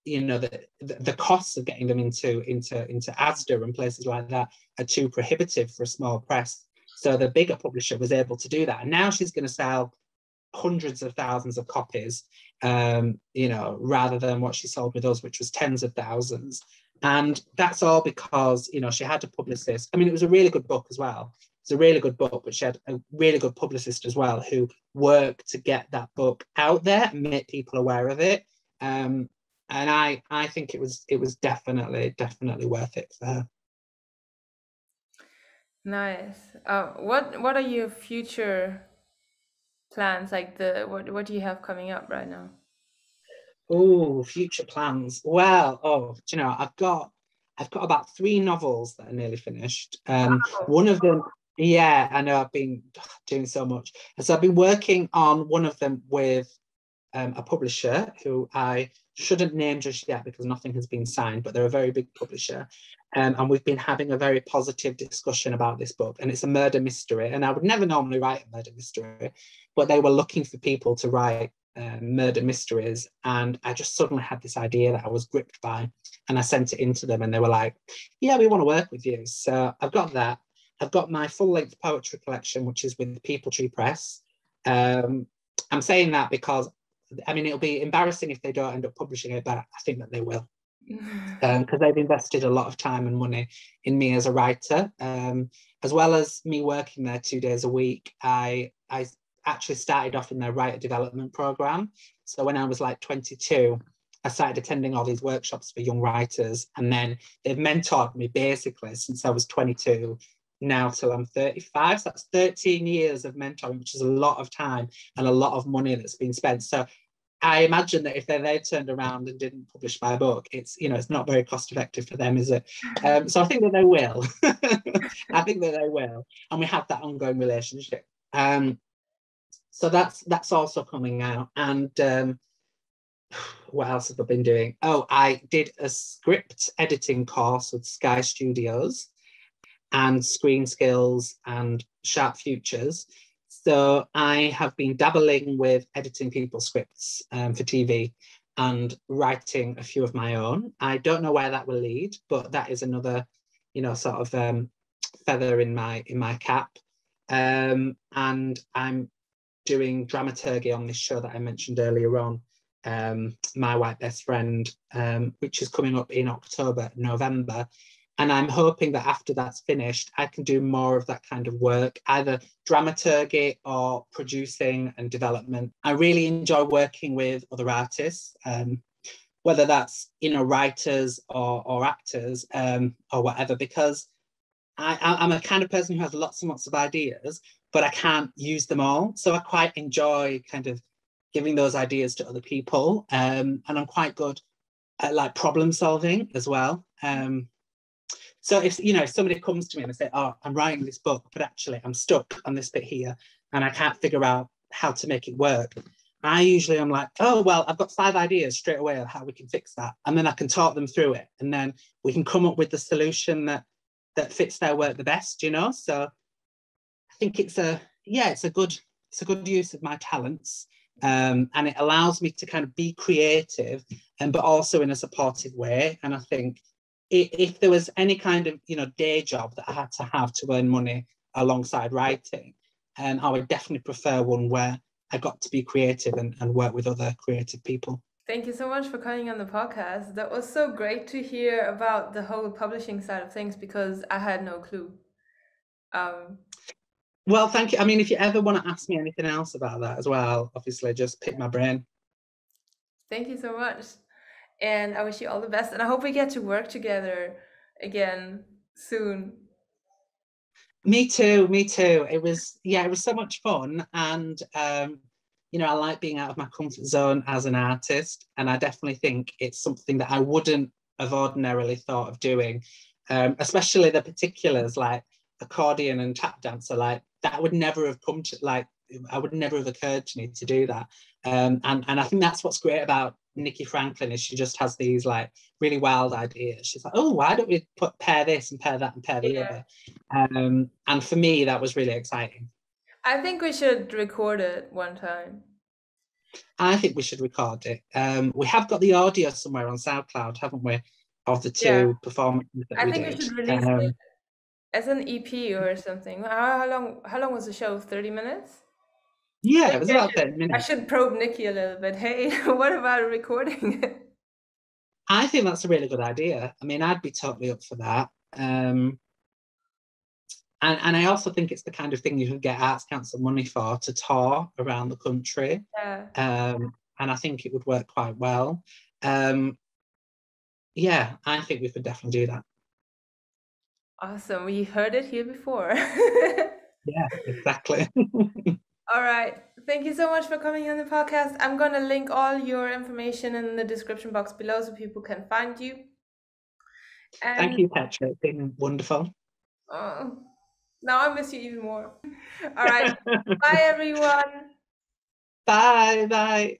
you know, the costs of getting them into Asda and places like that are too prohibitive for a small press. So the bigger publisher was able to do that. And now she's going to sell hundreds of thousands of copies, you know, rather than what she sold with us, which was tens of thousands. And that's all because, you know, she had a publicist. I mean, it was a really good book as well. It's a really good book, but she had a really good publicist as well who worked to get that book out there and make people aware of it. And I think it was definitely worth it for her. Nice. What are your future plans? Like what do you have coming up right now? Oh, future plans. Well, you know, I've got about 3 novels that are nearly finished. Wow. One of them, yeah, I know I've been doing so much. And so I've been working on one of them with a publisher who I shouldn't name just yet because nothing has been signed, but they're a very big publisher. And we've been having a very positive discussion about this book. And it's a murder mystery. And I would never normally write a murder mystery, but they were looking for people to write murder mysteries. And I just suddenly had this idea that I was gripped by. And I sent it into them and they were like, yeah, we want to work with you. So I've got that. I've got my full-length poetry collection, which is with Chapeltown Press. I'm saying that because I mean, it'll be embarrassing if they don't end up publishing it, but I think that they will. Because they've invested a lot of time and money in me as a writer. As well as me working there 2 days a week, I actually started off in their writer development program. So when I was like 22, I started attending all these workshops for young writers. And then they've mentored me basically since I was 22 now till I'm 35. So that's 13 years of mentoring, which is a lot of time and a lot of money that's been spent. So I imagine that if they turned around and didn't publish my book, it's, you know, it's not very cost effective for them, is it? So I think that they will. I think that they will. And we have that ongoing relationship. So that's also coming out. And what else have I been doing? Oh, I did a script editing course with Sky Studios and Screen Skills and Sharp Futures. So I have been dabbling with editing people's scripts for TV and writing a few of my own. I don't know where that will lead, but that is another, you know, sort of feather in my cap. And I'm doing dramaturgy on this show that I mentioned earlier on, My White Best Friend, which is coming up in October, November. And I'm hoping that after that's finished, I can do more of that kind of work, either dramaturgy or producing and development. I really enjoy working with other artists, whether that's, you know, writers or actors or whatever, because I'm a kind of person who has lots and lots of ideas, but I can't use them all. So I quite enjoy kind of giving those ideas to other people. And I'm quite good at like problem solving as well. So if, you know, if somebody comes to me and they say, oh, I'm writing this book, but actually I'm stuck on this bit here and I can't figure out how to make it work, I usually am like, oh, well, I've got 5 ideas straight away of how we can fix that. And then I can talk them through it. And then we can come up with the solution that fits their work the best, you know? So I think it's a good use of my talents. And it allows me to kind of be creative, but also in a supportive way. And I think if there was any kind of, you know, day job that I had to have to earn money alongside writing, I would definitely prefer one where I got to be creative and work with other creative people. Thank you so much for coming on the podcast. That was so great to hear about the whole publishing side of things because I had no clue. Well, thank you. I mean, if you ever want to ask me anything else about that as well, obviously just pick my brain. Thank you so much. And I wish you all the best. And I hope we get to work together again soon. Me too. It was so much fun. And, you know, I like being out of my comfort zone as an artist. And I definitely think it's something that I wouldn't have ordinarily thought of doing, especially the particulars like accordion and tap dancer. Like that would never have I would never have occurred to me to do that. And I think that's what's great about Nikki Franklin is she just has these like really wild ideas. She's like, oh, why don't we pair this and pair that and pair the other? And for me, that was really exciting. I think we should record it one time. I think we should record it. We have got the audio somewhere on SoundCloud, haven't we? Of the two performances that I we think did. we should release it as an EP or something. How long was the show? 30 minutes? Yeah, Maybe it was about 30 minutes. I should probe Nikki a little bit. Hey, what about recording it? I think that's a really good idea. I mean, I'd be totally up for that. And I also think it's the kind of thing you could get Arts Council money for, to tour around the country. Yeah. And I think it would work quite well. Yeah, I think we could definitely do that. Awesome. We heard it here before. Yeah, exactly. All right. Thank you so much for coming on the podcast. I'm going to link all your information in the description box below so people can find you. And thank you, Petra. It's been wonderful. now I miss you even more. All right. Bye, everyone. Bye.